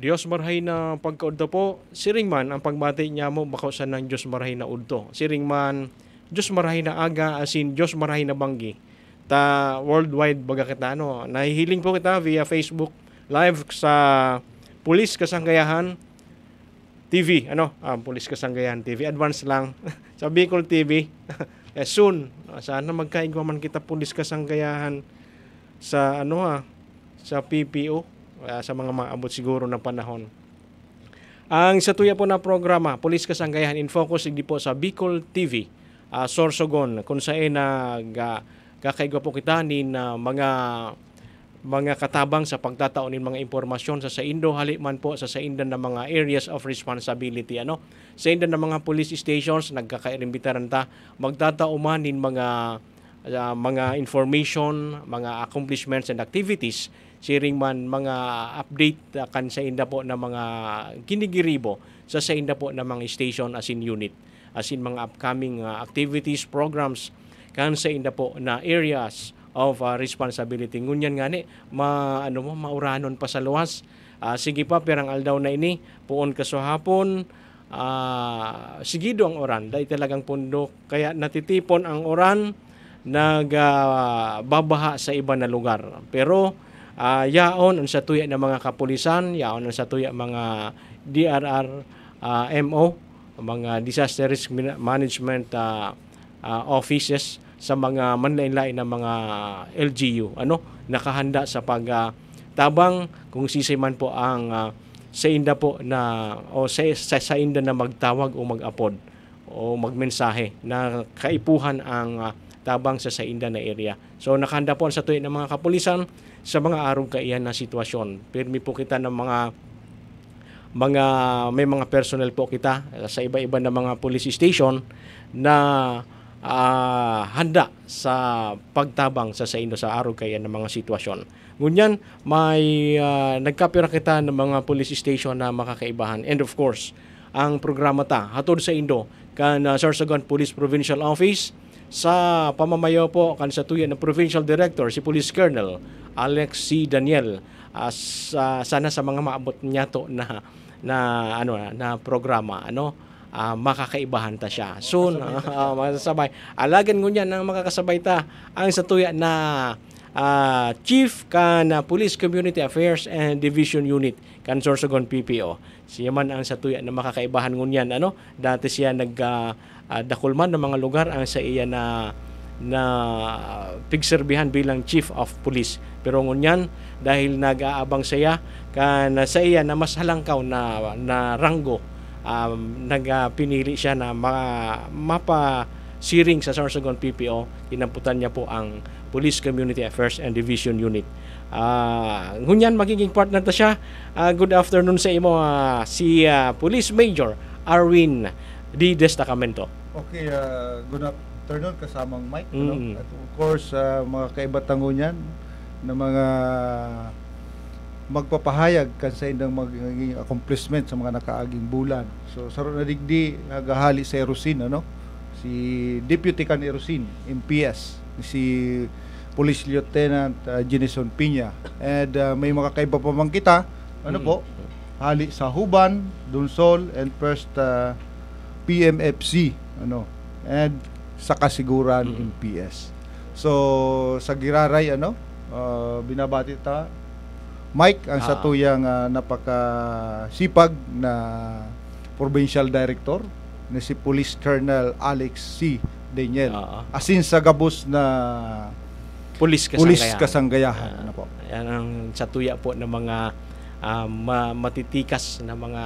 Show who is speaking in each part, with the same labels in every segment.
Speaker 1: Diyos marhay na pagkaudto po, siring man ang pagbati niya mo bakausan ng Diyos marhay na udto. Siring man, Diyos marhay na aga, asin Diyos marhay na banggi. Ta worldwide baga kita, no? Nahihiling po kita via Facebook Live sa Pulis Kasanggayahan TV, Pulis Kasanggayahan TV, advance lang, sa Bicol TV. Soon, sana magkaigwaman kita Pulis Kasanggayahan sa, sa PPO, sa mga maabot siguro na panahon. Ang sa tuya po na programa, Pulis Kasanggayahan in Focus, hindi po sa Bicol TV, Sorsogon, kung saan kakaigwa po kita ni mga katabang sa pagtataon ng mga impormasyon sa Indo, haliman po sa indan ng mga areas of responsibility. Sa indan ng mga police stations, nagkakaimbitaran ta, magtatauman ng mga information, mga accomplishments and activities, siring man mga update kan sa inda po na mga kinigiribo sa inda po na mga station as in unit, as in mga upcoming activities, programs, kan sa inda po na areas of responsibility. Ngunyan nga ni, mauranon pa sa luwas. Sige pa, pirang aldaw na ini, puon ka sa hapon, sigido ang oran, dahil talagang pundo, kaya natitipon ang oran, nagbabaha sa iba na lugar. Pero, yaon ang satuya ng mga kapulisan, yaon ang satuya mga DRR, MO, mga Disaster Risk Management offices, sa mga manlain-lain na mga LGU, nakahanda sa pagtabang kung sisiman po ang sa inda po na o sa inda na magtawag o mag-apod o magmensahe na kaipuhan ang tabang sa inda na area. So nakahanda po sa tuwi ng mga kapulisan sa mga araw kaiyan na sitwasyon. Pirmi po kita ng may mga personnel po kita sa iba-iba na mga police station na handa sa pagtabang sa indo sa araw kaya ng mga sitwasyon. Ngunyan, may nagkapira kita ng mga police station na makakaibahan. And of course, ang programa ta, hatod sa indo, kan Sorsogon Police Provincial Office, sa pamamayo po kan sa tuyan ng Provincial Director, si Police Colonel Alex C. Daniel, sana sa mga maabot niya to na programa, makakaibahan ta siya. Soon, masasabay. Alagan ngunyan ang makakasabay ta ang sa tuya na Chief kan Police Community Affairs and Division Unit kan Sorsogon PPO. Siya man ang sa tuya na makakaibahan ngunyan. Dati siya nagdakulman ng mga lugar ang sa iya na pigserbihan bilang Chief of Police. Pero ngunyan, dahil nag-aabang siya kan sa iya na mas halangkaw na ranggo, nagpinili siya na mapasiring sa Sorsogon PPO. Inamputan niya po ang Police Community Affairs and Division Unit. Ngunyan, magiging partner na siya. Good afternoon sa imo, si Police Major Arwin D. Destacamento.
Speaker 2: Okay, good afternoon kasamang Mike. At of course, mga kaibatang ngunyan na mga magpapahayag kan sa indang magiging accomplishment sa mga nakaaging bulan. So saro na digdi gahali sa Erosin, si Deputy kan Erosin MPS, si Police Lieutenant Jenison Piña, and may makakaiba pa man kita po hali sa Huban, Dunsol, and first PMFC and sa Kasiguran MPS. So sa Giraray binabati ta Mike ang sa tuyang napakasipag na Provincial Director na si Police Colonel Alex C. Daniel. Asin sa gabos na Police Kasanggayahan.
Speaker 1: Yan ang sa tuya po ng mga matitikas na mga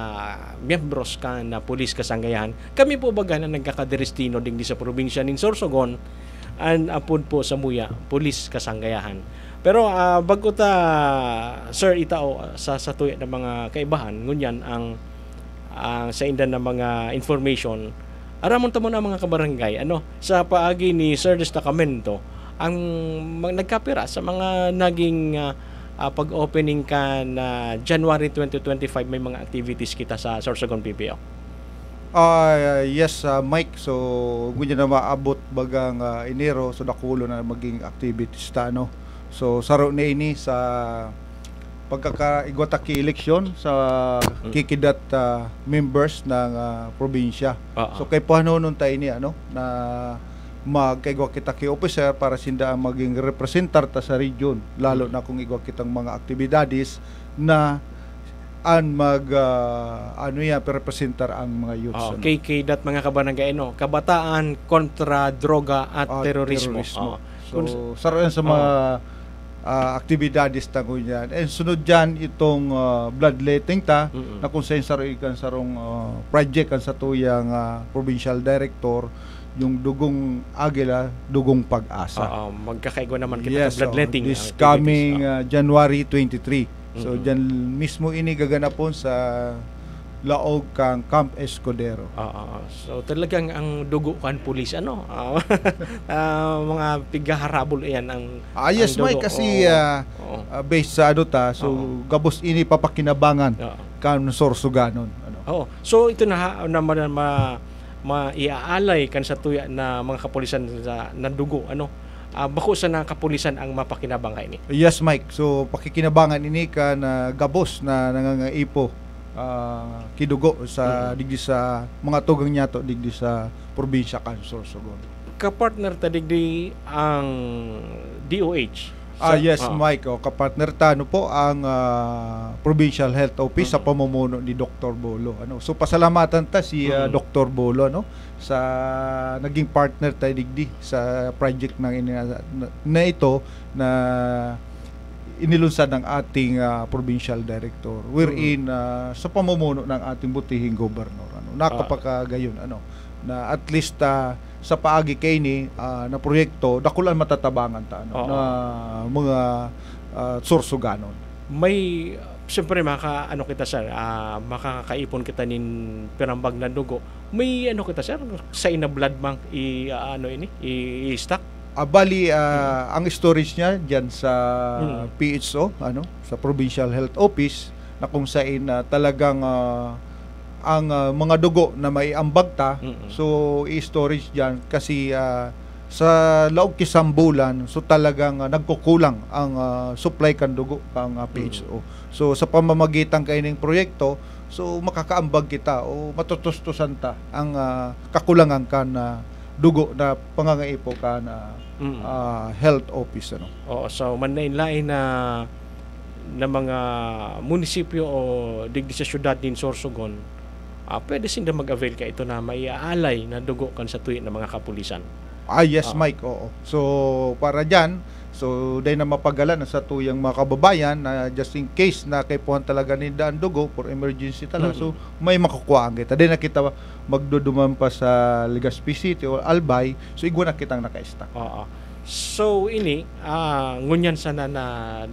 Speaker 1: miyembros na Police Kasanggayahan. Kami po baga na nagkakaderestino din sa probinsya ng Sorsogon and apod po sa Muya, Police Kasanggayahan. Pero bago ta sir itao sa tuya ng mga kaibahan ngunyan ang sa indan ng mga information, aramon ta mo na mga kabarangay sa paagi ni Sir Destacamento ang nagkapira sa mga naging pag-opening ka na January 2025, may mga activities kita sa Sorsogon PPO.
Speaker 2: Yes, Mike. So ngunyan na maabot bagang Enero, so dakulo na maging activities ta So saro na ini sa pagkakaigwataki eleksyon sa kikidat members ng probinsya. So kay pahanon tayo ni na magkaigwa kita ki officer para sinda maging representar ta sa region, lalo na kung igwa kitang mga aktibidades na representar ang mga youths.
Speaker 1: Kay dat mga kabarangay kabataan kontra droga at terorismo.
Speaker 2: So saroon sa mga aktibidades ta kunyan. And sunod dyan itong bloodletting ta na kung saan sarong project kan sa tuyang provincial director, yung Dugong Agila, Dugong Pag-asa.
Speaker 1: Magkakaigwa naman kita sa bloodletting.
Speaker 2: This coming January 23. So dyan mismo ini gaganapon sa laog kang Camp Escudero.
Speaker 1: So talagang ang dugo kan pulis mga pigaharabol yan ang
Speaker 2: yes,
Speaker 1: ang dugo.
Speaker 2: Mike, kasi based sa so gabos ini papakinabangan kan Sorsoganon.
Speaker 1: So ito na maiaalay kan sa tuya na mga kapulisan sa nandugo bako sa na kapulisan ang mapakinabang kay ni.
Speaker 2: Yes, Mike. So pakikinabangan ini kan gabos na nangangaipo kidugo sa digdi sa mga tugang nyato digdi sa probinsya kan Sorsogon.
Speaker 1: Kapartner ta digdi ang DOH.
Speaker 2: Yes, Mike. Kapartner ta po ang Provincial Health Office sa pamumuno ni Dr. Bolo. So pasalamatan ta si Dr. Bolo sa naging partner tayo digdi sa project na ito na inilunsad ng ating provincial director wherein sa pamumuno ng ating butihing gobernador nakapagagayon na at least sa paagi kay ni na proyekto dakulan matatabangan ta na mga Sorsoganon.
Speaker 1: May siyempre kita sir makakaipon kita nin pirambag na dugo. May kita sir sa ina blood bank i-stock.
Speaker 2: Bali ang storage niya diyan sa PHO sa Provincial Health Office na kung saan talagang ang mga dugo na may ambag ta so i-storage diyan kasi sa laog kisang bulan so talagang nagkukulang ang supply kan dugo pang PHO. So sa pamamagitan kaining proyekto so makakaambag kita o matutustusan ta ang kakulangan kan dugo na pangangaipo ka na health office
Speaker 1: so manlain-lain na mga munisipyo o digdi sa syudad din Sorsogon pwede sinda mag-avail ka ito na maiaalay na dugo kan sa tuyo ng mga kapulisan.
Speaker 2: Yes, Mike. So para diyan so dahil na mapagala na sa tuyang mga kababayan na just in case na kay puhan talaga ni daan dugo for emergency talaga so may makukuha kita. Dahil na kita magduduman pa sa Legazpi City o Albay so igwa na kitang naka-stock.
Speaker 1: So ini ngunyan sana na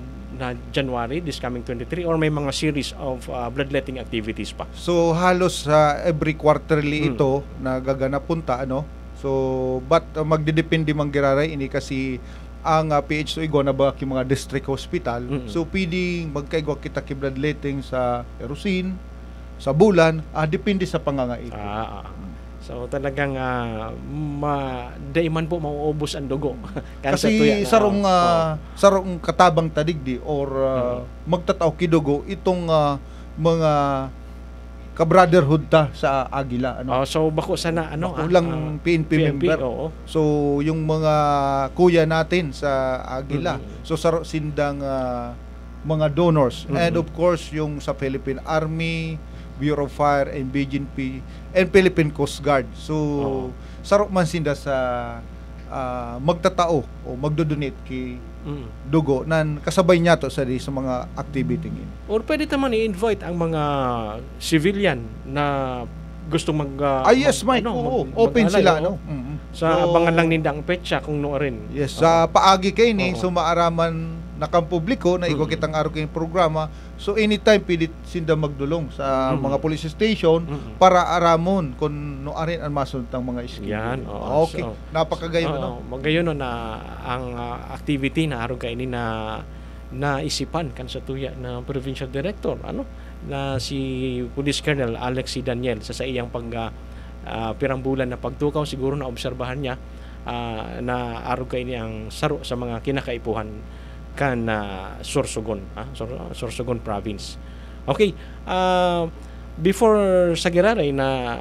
Speaker 1: January this coming 23 or may mga series of bloodletting activities pa.
Speaker 2: So halos every quarterly ito na gaganap punta so but magdedepende man giraray ini kasi ang PHO igwa na ba yung mga district hospital so pwedeng magkaigwa kita ki bloodletting sa Erosin sa Bulan depende sa pangangaipo.
Speaker 1: So talagang daiman po mauubos ang dugo.
Speaker 2: Kasi sarong katabang tadigdi or magtataw kidugo itong mga ka-brotherhood ta sa Agila
Speaker 1: so bako sana
Speaker 2: lang PNP member. So yung mga kuya natin sa Agila so saro sindang mga donors and of course yung sa Philippine Army, Bureau of Fire and BGNP and Philippine Coast Guard. So saro man sinda sa magtatao o magdodonate kay dugo nan kasabay niya to sa mga activity ngin.
Speaker 1: Or pwede naman i-invite ang mga civilian na gusto
Speaker 2: yes, Mike. Open sila
Speaker 1: sa abangan lang nindang petsa kung no rin.
Speaker 2: Yes, sa paagi kay ni so maaraman na kang publiko na igwa kitang araw kayong programa so anytime pwede sinda magdulong sa mga police station para aramon kung no arin ang masuntang mga schedule.
Speaker 1: Yan.
Speaker 2: Okay. So, napakagayon
Speaker 1: magayon na ang activity na araw kay ni na naisipan kan sa tuya ng provincial director na si Police Colonel Alex Daniel sa iyang pirambulan na pagtukaw siguro na obserbahan niya na araw kay ni ang saro sa mga kinakaipuhan kan Sorsogon, Sorsogon province. Okay, before sa Giraray na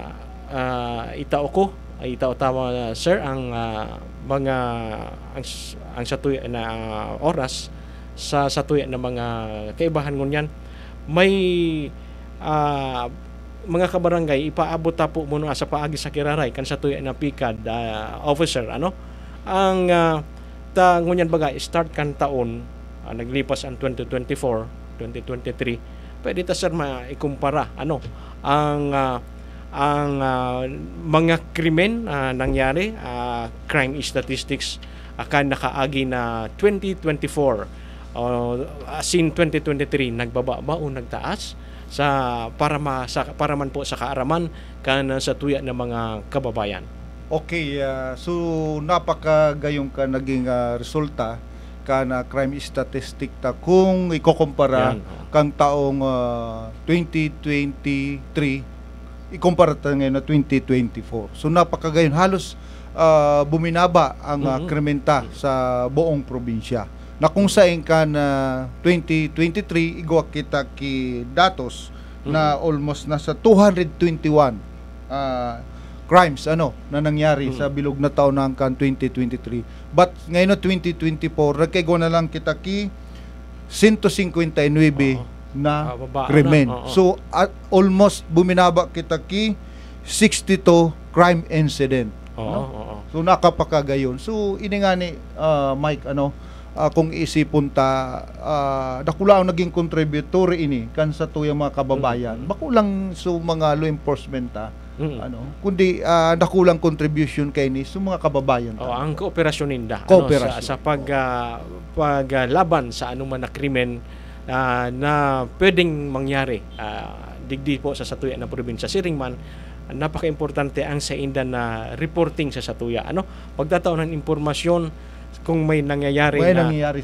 Speaker 1: itao tama sir ang mga ang satuya na oras sa satuya na mga kaibahan ngunyan may mga kabarangay ipaabot ta po muna sa paagi sa Giraray kan satuya na pikad officer ang ta ngunyan baga start kan taon naglipas ang 2024 2023 pwede ta sir maikumpara ang mga krimen nangyari crime statistics akan nakaagi na 2024 sin 2023 nagbaba ba o nagtaas para man po sa kaaraman kan sa tuya ng mga kababayan.
Speaker 2: Okay, so napakagayong ka naging resulta kana crime statistic ta kung ikukumpara kang taong 2023 ikumpara ta ngayon na 2024. So napakagayon halos buminaba ang krimenta sa buong probinsya. Na kung saan ka na 2023 igwa kita ki datos na almost nasa 221 crimes na nangyari sa bilog na taon ng 2023. But ngayon na 2024 nagkaigo na lang kita ki 159 na krimen. So almost buminaba kita ki 62 crime incident. So nakapakagayon. So ini nga ni Mike kung isipon ta dakula ang naging contributor ini kan sa tuyang mga kababayan. Bakulang so mga law enforcement ta kundi dakulang contribution kay ni sa mga kababayan ta.
Speaker 1: Ang kooperasyon ninda sa paglaban sa anuman na krimen na pwedeng mangyari digdi po sa satuya na probinsya siringman. Napaka-importante ang sa inda na reporting sa satuya pagtataon ng impormasyon kung may nangyayari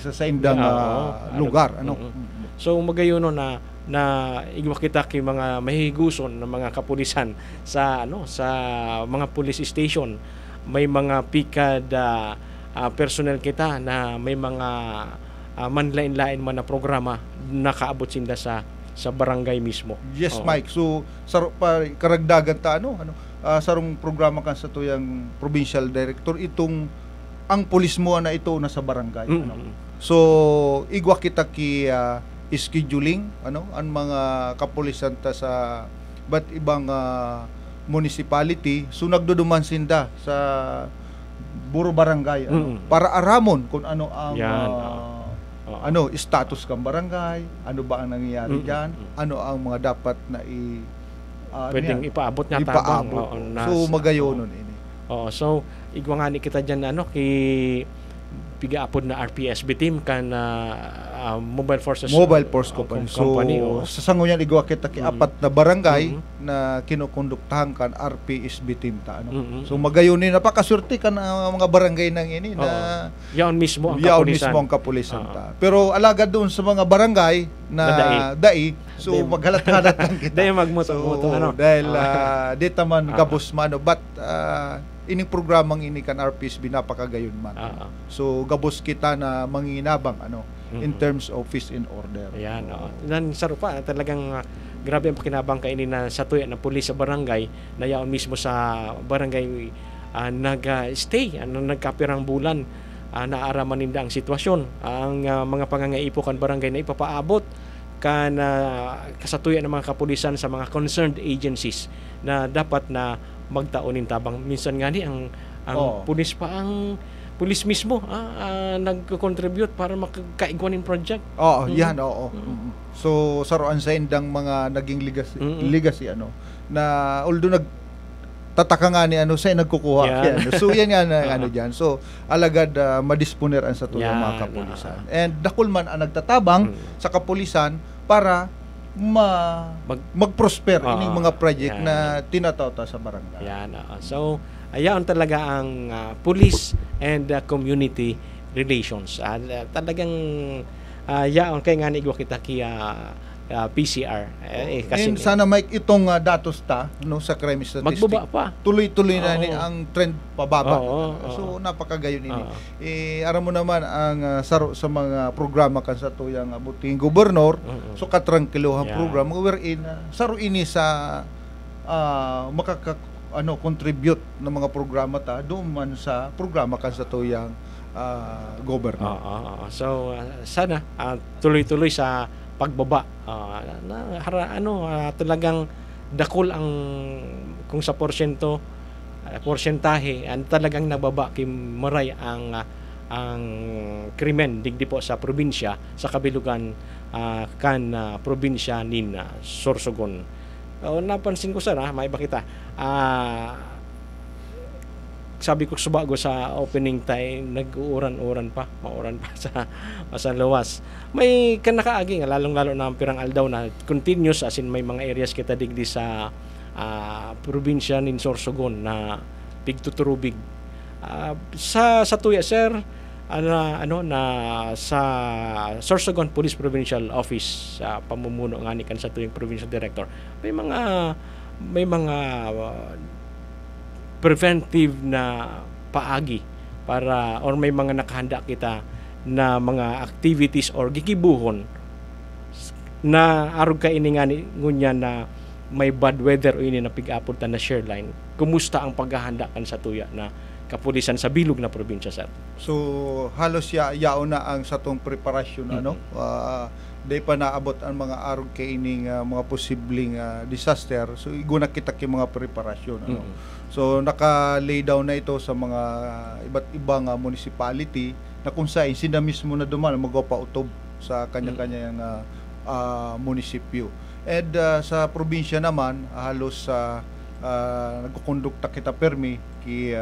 Speaker 2: sa indang lugar
Speaker 1: so magayon na igwa kita kay mga mahiguson ng mga kapulisan sa mga police station may mga pikad personnel kita na may mga manlain-lain man na programa nakaabot sinda sa barangay mismo.
Speaker 2: Yes, Mike. So karagdagan ta sarong programa kan sa tuyang provincial director itong ang pulis mo na ito na sa barangay So igwa kita ki scheduling ang mga kapulisan ta sa bat ibang municipality so nagduduman sinda sa buro barangay para aramon kung ano ang status kang barangay, ano ba ang nangyayari diyan, ano ang mga dapat na
Speaker 1: pwedeng ipaabot nga
Speaker 2: tabang. So magayonon ini.
Speaker 1: So igwa nga ni kita dyan pigaapod na RPSB team kan Mobile Force
Speaker 2: Company. So sa sangunyan igwa kita ki apat na barangay na kinukonduktahan kan RPSB team ta So magayon ni napakasurti kan mga barangay nang ini na
Speaker 1: yaon mismo ang
Speaker 2: kapulisan ta. Pero alagad doon sa mga barangay na dai so maghalat-halat lang kita.
Speaker 1: Dai magmoto
Speaker 2: dahil dita man gabos man but ining programang ini kan RPSB napakagayon man. So gabos kita na manginabang in terms of peace and order.
Speaker 1: Yan nan sarupa talagang grabe ang pakinabang kay ini na sa tuya na pulis sa barangay na yaon mismo sa barangay nag-stay nagkapirang bulan naaraman ninda ang sitwasyon ang mga pangangaipo kan barangay na ipapaabot kan kasatuya ng mga kapulisan sa mga concerned agencies na dapat na magtaonin tabang minsan nga ni ang pulis pulis mismo nagko-contribute para makakaigwanin project.
Speaker 2: Yan So saruan sa indang mga naging legacy na although tataka nga ni sa nagkukuha so yan nga diyan. So alagad madisponeran sa tulong mga kapulisan. And dakul man ang nagtatabang sa kapulisan para mag-prosper ining mga project na tinatawta sa barangay.
Speaker 1: So ayan talaga ang police and community relations. Talagang yaon kay nga igwa kita PCR. Kasi
Speaker 2: And sana Mike, itong datos no, sa crime statistic,
Speaker 1: magbaba pa.
Speaker 2: tuloy-tuloy na
Speaker 1: Oo.
Speaker 2: ni ang trend pababa.
Speaker 1: Oo,
Speaker 2: So napakagayon ini.
Speaker 1: Oo.
Speaker 2: Aram mo naman ang saro sa mga programa kan sa tuyang buting gobernador, so katrangkiluhan
Speaker 1: Yeah.
Speaker 2: program wherein saro ini sa contribute ng mga programa ta duman sa programa kan sa tuyang governor.
Speaker 1: So sana tuloy-tuloy sa pagbaba. Talagang dakol ang kung sa porsentahe talagang nababa maray ang krimen digdi po sa probinsya sa kabilugan probinsya nin Sorsogon. Napansin ko sir, may iba kita. Sabi ko subago sa opening tayo, nag-uuran-uran pa, mauran pa sa luwas. May kanakaagi, lalong-lalo na ang pirang aldaw na continuous, as in may mga areas kita digdi sa probinsya nin Sorsogon na pigtuturubig. Sa tuya sir, sa Sorsogon Police Provincial Office, pamumuno nga ni kan sa tuyang provincial director, may mga preventive na paagi para or may mga nakahanda kita na mga activities or gigibuhon na arog ka ini nga ni ngunya na may bad weather o ini na pig-apod na share line. Kumusta ang paghahanda kan sa tuya na kapulisan sa bilog na probinsya sir?
Speaker 2: So halos yao na ang satong preparasyon day pa naabot ang mga arog kay ining mga posibleng disaster. So iguna kita kay mga preparasyon So naka-lay down na ito sa mga iba't ibang municipality na kung saan sila mismo na duman magpautob sa kanya-kanyang munisipyo. And sa probinsya naman halos nagkukondukta kita permi ki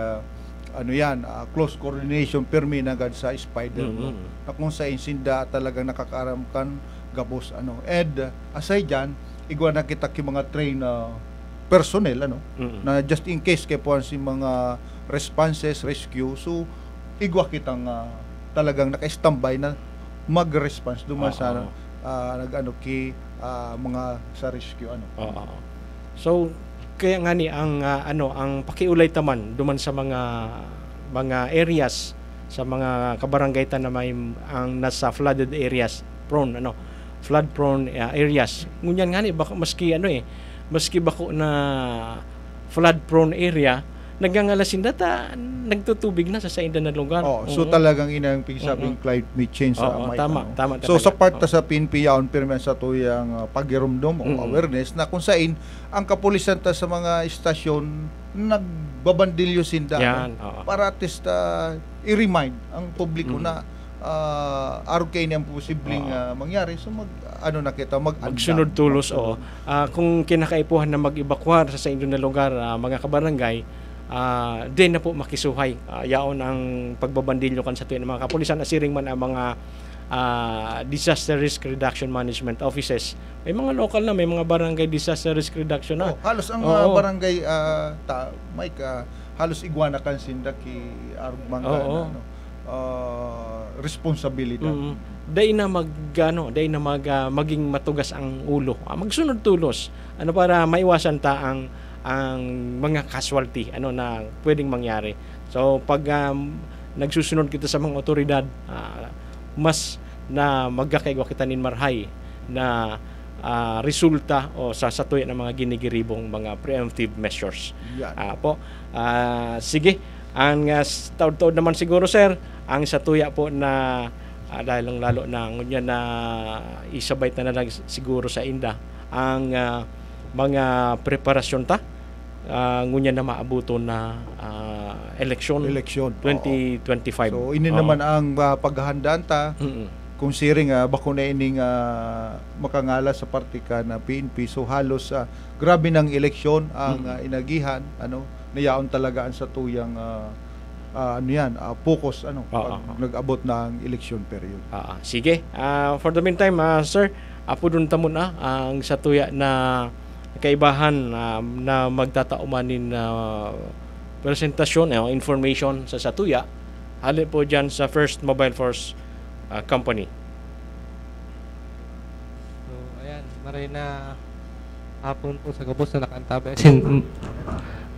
Speaker 2: close coordination permi na agad sa spider na kung saan sinda talagang nakakaramkan gabos and aside dyan igwa na kita ki mga train personnel na just in case kay puan si mga responses rescue, so igwa kitang talagang naka-standby na mag-response duman sa mga sa rescue
Speaker 1: So kaya nga ni ang pakiulay taman duman sa mga areas sa mga kabarangay na may ang nasa flooded areas flood prone areas ngunyan nga ni baka maski bako na flood prone area nagangalasin data nagtutubig na sa inda na lugar.
Speaker 2: So talagang inang pigsabing climate change sa
Speaker 1: tama.
Speaker 2: So sa part sa PNP yaon pirmen sa tuyang pagirumdom o awareness na kung saan ang kapulisan ta sa mga istasyon nagbabandilyo sinda para at least i-remind ang publiko na araw kayo niyang posibleng mangyari. So
Speaker 1: magsunod tulos kung kinakaipuhan na mag-evacuar sa inyo na lugar mga kabarangay din na po makisuhay yaon ang pagbabandilyo kan sa tuwing mga kapulisan asiring man ang mga disaster risk reduction management offices. May mga local na, may mga barangay disaster risk reduction na.
Speaker 2: Halos ang barangay Mike halos igwana kan sinda ki arugmanga responsibilidad.
Speaker 1: Day na maging matugas ang ulo. Magsunod tulos para maiwasan ta ang mga casualty na pwedeng mangyari. So pag nagsusunod kita sa mga otoridad, mas na magkakaigwa kita nin marhay na resulta o sa satuya ng mga ginigiribong mga preemptive measures. Sige, ang taod-taod naman siguro sir, ang satuya po na dahil lalo na ngunyan na isabay na lang siguro sa inda ang mga preparasyon ta ngunyan na maabuto na eleksyon 2025.
Speaker 2: So ini naman ang paghahandaan ta kung siring bako na ining makangala sa partika na PNP. So halos grabe ng eleksyon ang inagihan nayaon talagaan sa tuyang focus pag nag-abot ng election period.
Speaker 1: Sige. For the meantime, sir, apudon ta muna ang satuya na kaibahan na magtataumanin na presentasyon information sa satuya halin po dyan sa First Mobile Force Company.
Speaker 3: So, ayan. Ginaray na hapon po sa Gabos na nakantabi. As in,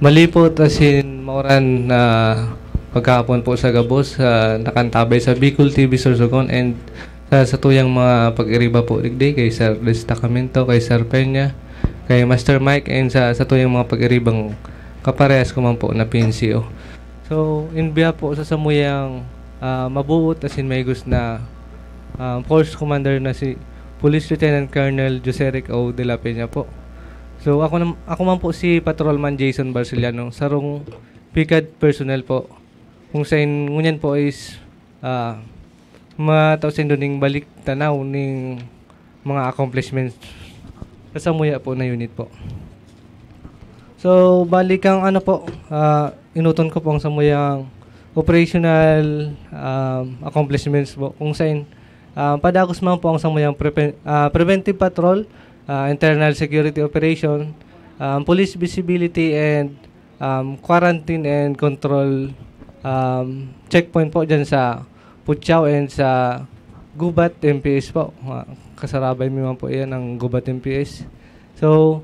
Speaker 3: mali po, as in, mauran na pagkahapon po sa Gabos, nakantabay sa Bicol TV Sorsogon and sa tuyang mga pag-iriba po digday kay Sir Destacamento, kay Sir Peña, kay Master Mike, and sa tuyang mga pag-iribang kaparehas ko man po na PNCO. So, in behalf po sa samuyang mabuot as in may gusto na Force Commander na si Police Lieutenant Colonel Joseric O. de la Peña po. So, ako man po si Patrolman Jason Barceliano, sarong PICAD personnel po. Kung sa ngunyan po is matausin doon ng balik tanaw ng mga accomplishments sa samuya po na unit po. So, balik ang po, inuton ko po ang samuyang operational accomplishments po. Kung saan, padagos man po ang samuyang preventive patrol, internal security operation, police visibility, and quarantine and control checkpoint po dyan sa Puchao and sa Gubat MPS po. Kasarabay mo man po yan ang Gubat MPS. So,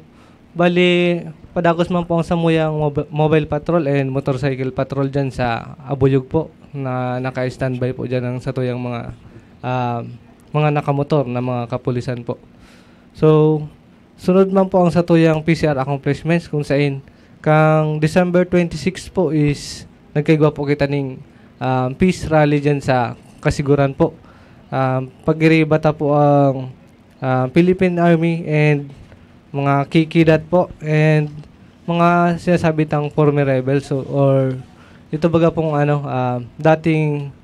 Speaker 3: bali, padagos man po ang samuyang mobile patrol and motorcycle patrol dyan sa Abuyog po na naka-standby po dyan ang satuyang mga nakamotor na mga kapulisan po. So, sunod man po ang satuyang PCR accomplishments kung saan kang December 26 po is nagkaigwa po kita ng peace rally dyan sa Kasiguran po. Pag-iribata po ang Philippine Army and mga kikidat po and mga sinasabitang former rebels or ito baga pong dating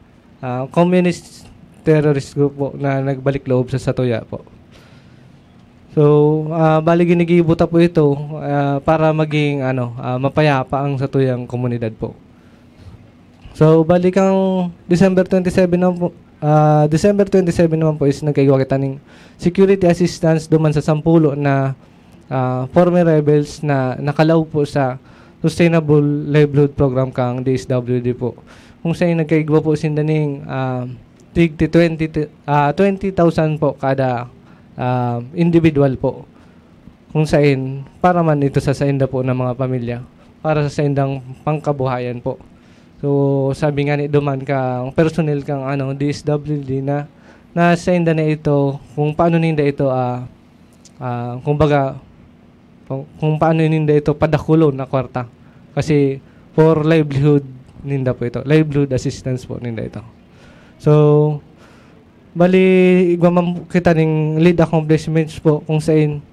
Speaker 3: communist terrorist group po na nagbalik loob sa Satoya po. So, bali ginigibuta po ito para maging mapayapa ang Satuyang komunidad po. So, balik ang December 27 naman po, naman po is nagkaiwa kita ng security assistance duman sa Sampulo na former rebels na nakalaw po sa Sustainable Livelihood Program kang DSWD po. Kung saan nagkaigwa po sinda ng 20,000 po kada individual po. Kung saan para man ito sa sainda po ng mga pamilya para sa saindang pangkabuhayan po. So, sabi nga ni duman kang personnel kang DSWD na sa inda na ito, kung paano ninda ito, kung paano ninda ito padakulo na kwarta. Kasi, for livelihood ninda po ito. Livelihood assistance po ninda ito. So, bali, igwamam kita ng lead accomplishments po kung saan,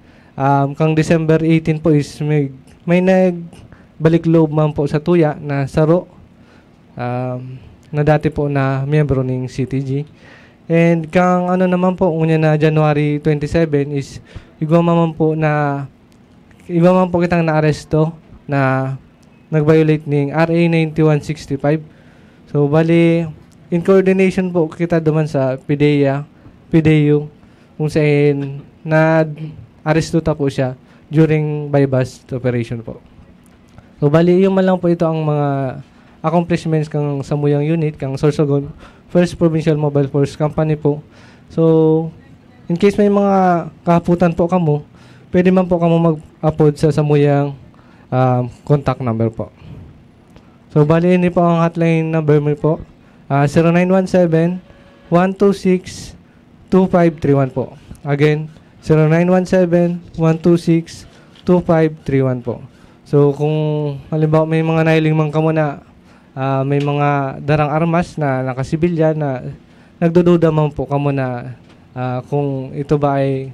Speaker 3: kang December 18 po is may nagbalik loob man po sa tuya na saro, na dati po na miyembro ng CTG. And kang naman po unya na January 27 is igwa man po kitang na-aresto na nag-violate ng RA 9165. So bali in coordination po kita duman sa PDEU kung saan na-aresto ta po siya during bypass operation po. So bali yung man lang po ito ang mga accomplishments kang samuyang unit kang Sorsogon First Provincial Mobile Force Company po. So, in case may mga kahaputan po kamo, pwede man po kamo mag-upload sa samuyang contact number po. So, bali ini po ang hotline number mo po. 0917-126-2531 po. Again, 0917-126-2531 po. So, kung halimbawa may mga nailing man kamo na may mga darang armas na nakasibilya na nagdududa man po kamo na kung ito ba ay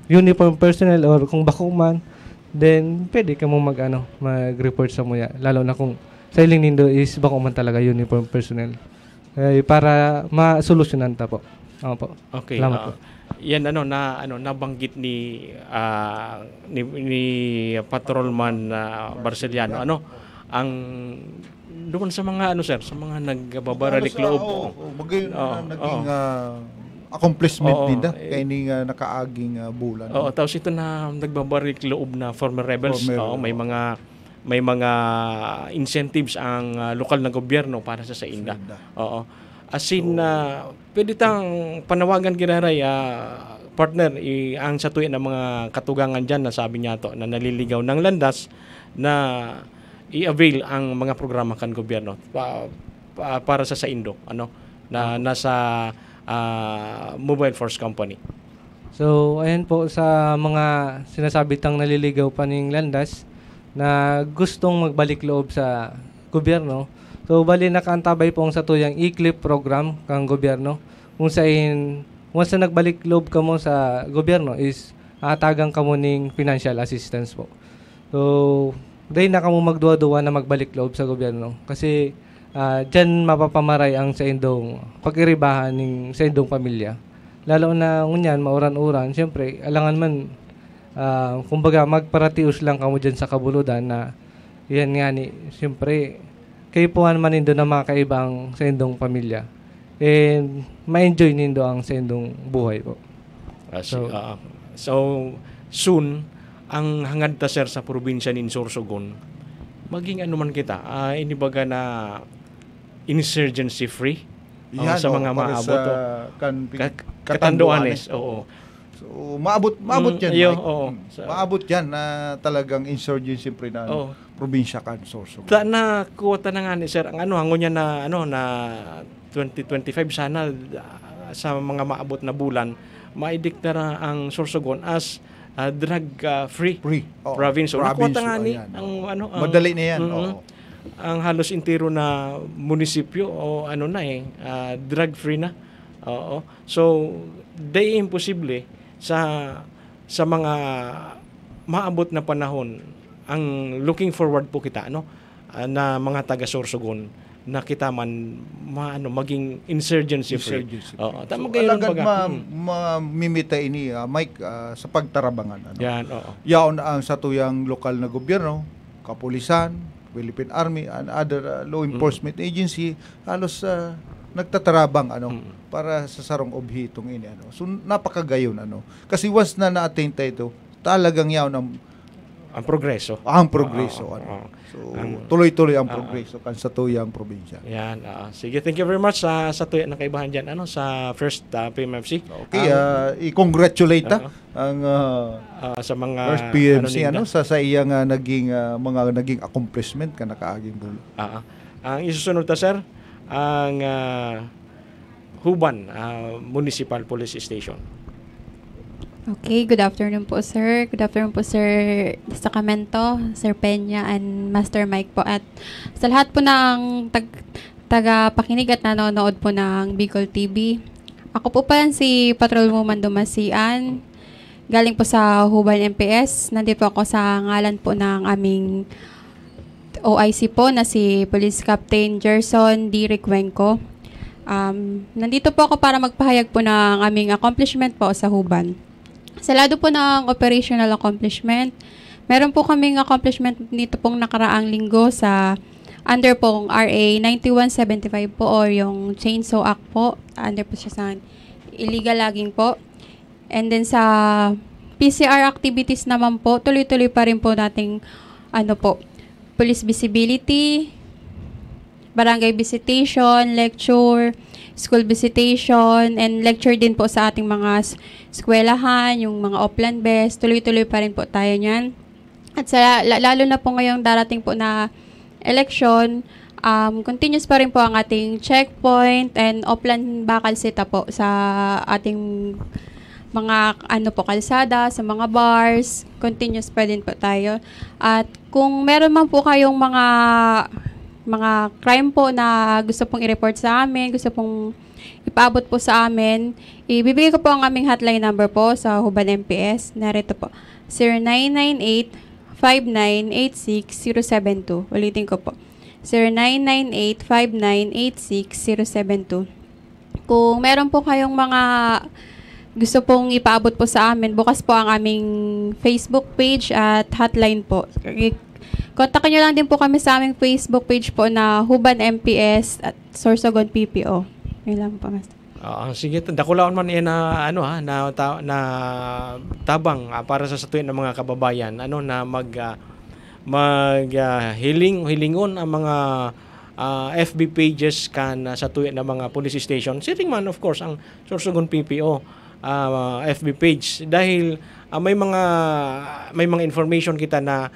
Speaker 3: uniform personnel or kung bako man, then pwede ka mo mag-report sa muya. Lalo na kung sa iling nindo is bako man talaga uniform personnel. Para masolusyonan ta po. Po.
Speaker 1: Okay.
Speaker 3: Salamat po.
Speaker 1: Yan nabanggit ni Patrolman Barceliano ang doon sa mga sa mga nagbabaralik loob po.
Speaker 2: Naging accomplishment nila kay ni nakaaging bulan.
Speaker 1: Oo, tapos ito na nagbabalik loob na former rebels. May mga incentives ang lokal na gobyerno para sa inda. Oo. As in, pwede tang panawagan ginaray partner, ang sa tuwi ng mga katugangan dyan na sabi niya to, na naliligaw ng landas na i-avail ang mga programa kan gobyerno para sa Indo, na nasa mobile force company.
Speaker 3: So, ayan po sa mga sinasabitang naliligaw pa ng landas na gustong magbalik loob sa gobyerno. So, bali nakaantabay po ang satuyang e-clip program kang gobyerno. Kung saan, once na nagbalik loob ka mo sa gobyerno is atagang ka mo ng financial assistance po. So, dahil na ka mo magduwa-duwa na magbalik loob sa gobyerno. Kasi, dyan mapapamaray ang sa indong pag-iribahan ng sa indong pamilya. Lalo na ngunyan, mauran-uran, siyempre, alangan man, kumbaga, magparatius lang kamo dyan sa kabuludan na yan nga ni, siyempre, kayo po man nindo na mga kaibang sa indong pamilya. And ma-enjoy nindo ang sa indong buhay po.
Speaker 1: So, soon, ang hangad ta sir sa probinsya ni Sorsogon, maging ano man kita, inibaga na insurgency free sa mga maabot. Katanduanes, oo.
Speaker 2: So, maabot yan. Maabot yan na talagang insurgency free na probinsya kan Sorsogon.
Speaker 1: Na kuwata na nga ni sir, ang hangon niya na 2025 sana sa mga maabot na bulan maidikta na ang Sorsogon as drug free province. Nakuwata nga ni
Speaker 2: madali na yan.
Speaker 1: Ang halos intero na munisipyo drug free na. So day imposible sa mga maabot na panahon ang looking forward po kita na mga taga Sorsogon na kita man maging insurgency free. Tama kayo
Speaker 2: alagad mamimita ini Mike sa pagtarabangan
Speaker 1: Yan,
Speaker 2: yaon ang satuyang lokal na gobyerno, kapulisan, Philippine Army and other law enforcement agency halos nagtatarabang para sa sarong obhitong ini So napakagayon kasi once na na-attain tayo talagang yaon
Speaker 1: ang progreso.
Speaker 2: So tuloy-tuloy ang progreso kan sa tuyang probinsya.
Speaker 1: Yan. Sige, thank you very much sa tuyang nakaibahan diyan sa first PMFC.
Speaker 2: Okay, i-congratulate ang
Speaker 1: sa mga
Speaker 2: first PMC sa iyang naging accomplishment ka nakaaging bulo.
Speaker 1: Ang isusunod ta sir ang Huban Municipal Police Station.
Speaker 4: Okay, good afternoon po sir. Good afternoon po Sir Sacramento, Sir Peña, and Master Mike po. At sa lahat po ng taga-pakinig at nanonood po ng Bicol TV. Ako po pala si Patrolwoman Dumasian. Galing po sa Huban MPS. Nandito ako sa ngalan po ng aming OIC po na si Police Captain Gerson D. Recuenco. Nandito po ako para magpahayag po ng aming accomplishment po sa Huban. Sa lado po ng operational accomplishment, meron po kaming accomplishment dito pong nakaraang linggo sa under pong RA 9175 po or yung Chainsaw Act po. Under po siya sa illegal logging po. And then sa PCR activities naman po, tuloy-tuloy pa rin po nating police visibility, barangay visitation, lecture, school visitation, and lecture din po sa ating mga eskwelahan, yung mga Oplan Best. Tuloy-tuloy pa rin po tayo niyan. At lalo na po ngayong darating po na election, continuous pa rin po ang ating checkpoint and Oplan Bakal Sita po sa ating mga kalsada, sa mga bars. Continuous pa din po tayo. At kung meron man po kayong mga crime po na gusto pong i-report sa amin, gusto pong ipaabot po sa amin, ibibigay ko po ang aming hotline number po sa Huban MPS. Narito po, 0998-5986-072. Ulitin ko po, 0998-5986-072. Kung meron po kayong mga gusto pong ipaabot po sa amin, bukas po ang aming Facebook page at hotline po. Kontakin nyo lang din po kami sa aming Facebook page po na Huban MPS at Sorsogon PPO. Yun lang po, Master.
Speaker 1: Sige, dakulaon man yan na tabang para sa satuin ng mga kababayan na hilingon ang mga FB pages kan sa tuwin ng mga police station. Sitting man of course ang Sorsogon PPO FB page dahil may mga information kita na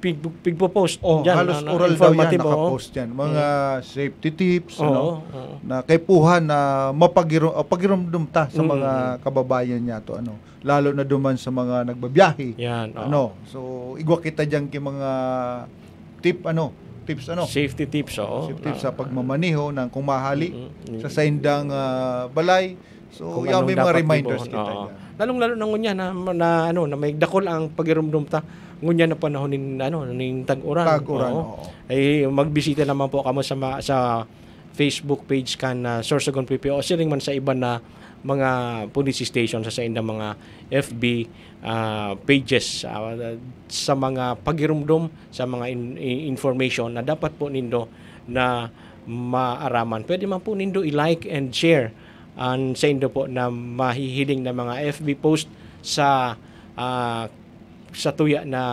Speaker 1: pigpo-post
Speaker 2: halos oral daw yan, nakapost yan. Mga safety tips, na kaipuhan na pagiramdam ta sa mga kababayan niya to, lalo na duman sa mga nagbabiyahe.
Speaker 1: Yan,
Speaker 2: so igwa kita diyan kay mga tips
Speaker 1: safety tips,
Speaker 2: safety tips sa pagmamaneho ng kung mahali sa saindang balay. So
Speaker 1: kung
Speaker 2: may mga reminders kita
Speaker 1: diyan. Lalong-lalo na ngunya na may dakol ang pagiramdam ta ngunya na panahon ning tag-uran. Ay magbisita naman po kamo sa Facebook page kan Sorsogon PPO siling man sa iba na mga police station sa indang mga FB pages sa mga pagirumdum sa mga information na dapat po nindo na maaraman. Pwede man po nindo i-like and share sa indo po na mahihiling na mga FB post sa tuya na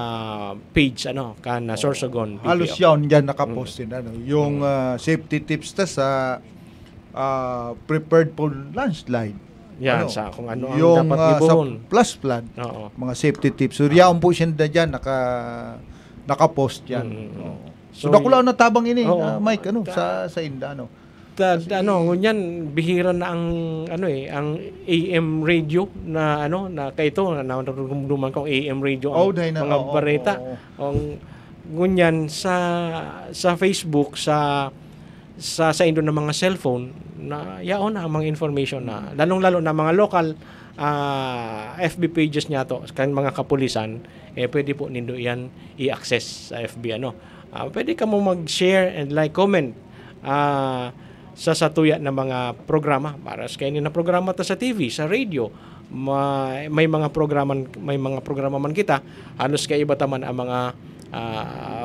Speaker 1: page kan Sorsogon PPO.
Speaker 2: Halos yan nakapost din yung safety tips sa prepared for landslide.
Speaker 1: Yan sa kung ano ang
Speaker 2: yung,
Speaker 1: dapat ibuhon
Speaker 2: sa plus flood. Mga safety tips. So riyaon po siya diyan naka-post yan. So dakula na tabang ini Mike sa inda
Speaker 1: ngunyan bihira na ang ang AM radio na na kaito na narumduman ko AM radio ang mga bareta. Ngunyan sa Facebook sa indo ng mga cellphone na yaon na ang mga information na lalong-lalo na mga local FB pages niya to kan mga kapulisan pwede po nindo yan i-access sa FB pwede ka mo mag-share and like comment sa satuya na mga programa para sa kainin na programa ta sa TV, sa radio, may mga programa man kita halos kay iba taman ang mga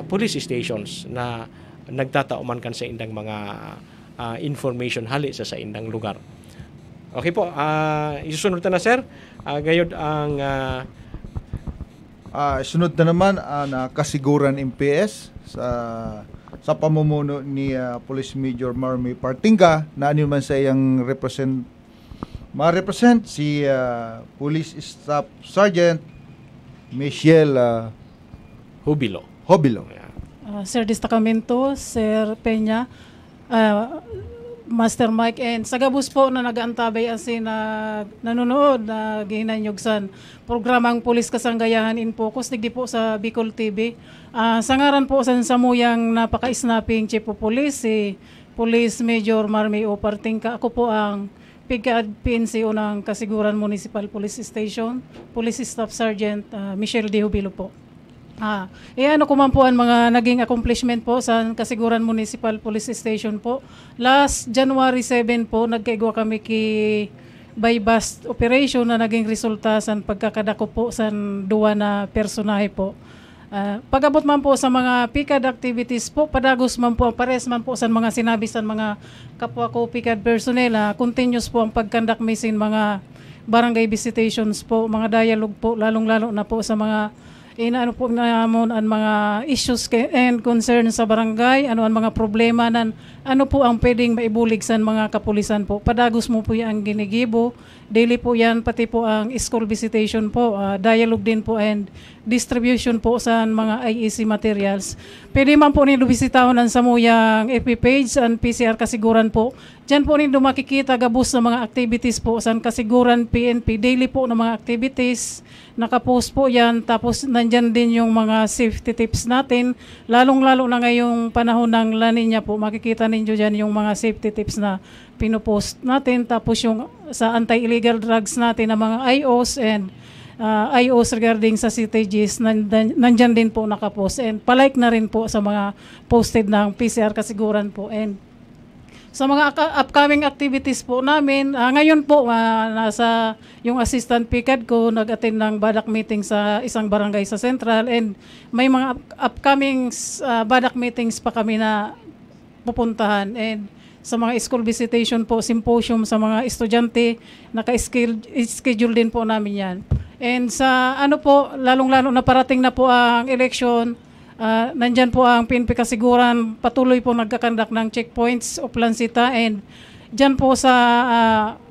Speaker 1: police stations na nagtatauman kan sa indang mga information hali sa indang lugar. Okay po, isusunod na sir. Gayod ang
Speaker 2: sunod na naman na kasiguran MPS sa pamumuno ni Police Major Marmy Partinga na man sa iyang ma-represent si Police Staff Sergeant Michelle
Speaker 1: Hubilo.
Speaker 5: Sir Destacamento, Sir Peña, Master Mike, and sa gabus po na nag-antabay asin na nanonood na gihinanyugsan programang Pulis Kasanggayahan in Focus digdi po sa Bicol TV. Sa ngaran po sa samuyang napaka-snapping Chief of Police, si Police Major Marmy O. Partingka. Ako po ang PNCO ng Kasiguran Municipal Police Station, Police Staff Sergeant Michelle D. Hubilo po. Ko man po ang mga naging accomplishment po sa Kasiguran Municipal Police Station po. Last January 7 po, nagkaigwa kami by bus operation na naging resulta sa pagkakadako po sa duwa na personahe po. Pag-abot man po sa mga PICAD activities po, padagos man po, pares man po sa mga sinabi sa mga kapwa ko PICAD personnel, continuous po ang pagkandak misin mga barangay visitations po, mga dialogue po, lalong-lalo na po sa mga inaano po namon ang mga issues and concerns sa barangay, ang mga problema nan ano po ang pwedeng maibulig sa mga kapulisan po. Padagos mo po yan ang ginigibo, daily po yan, pati po ang school visitation po, dialogue din po and distribution po sa mga IEC materials. Pwede man po niyo bisitahon ang samuyang FB page and PCR Kasiguran po. Diyan po niyo makikita gabos na mga activities po sa Kasiguran PNP, daily po na mga activities. Nakapost po yan, tapos nandyan din yung mga safety tips natin, lalong-lalo na ngayong panahon ng La Nina po, makikita ninyo dyan yung mga safety tips na pinopost natin, tapos yung sa anti-illegal drugs natin na mga IOs and IOs regarding sa CTGs, nandyan din po nakapost, and palike na rin po sa mga posted ng PCR Kasiguran po. And sa mga upcoming activities po namin, ngayon po nasa yung assistant PICAD ko nag-attend ng badak meeting sa isang barangay sa Central, and may mga upcoming badak meetings pa kami na pupuntahan, and sa mga school visitation po, symposium sa mga estudyante, naka-schedule din po namin yan. And sa lalong-lalo na parating na po ang election, nandyan po ang PNP Kasiguran, patuloy po nagkakandak ng checkpoints o plansita, and Diyan po sa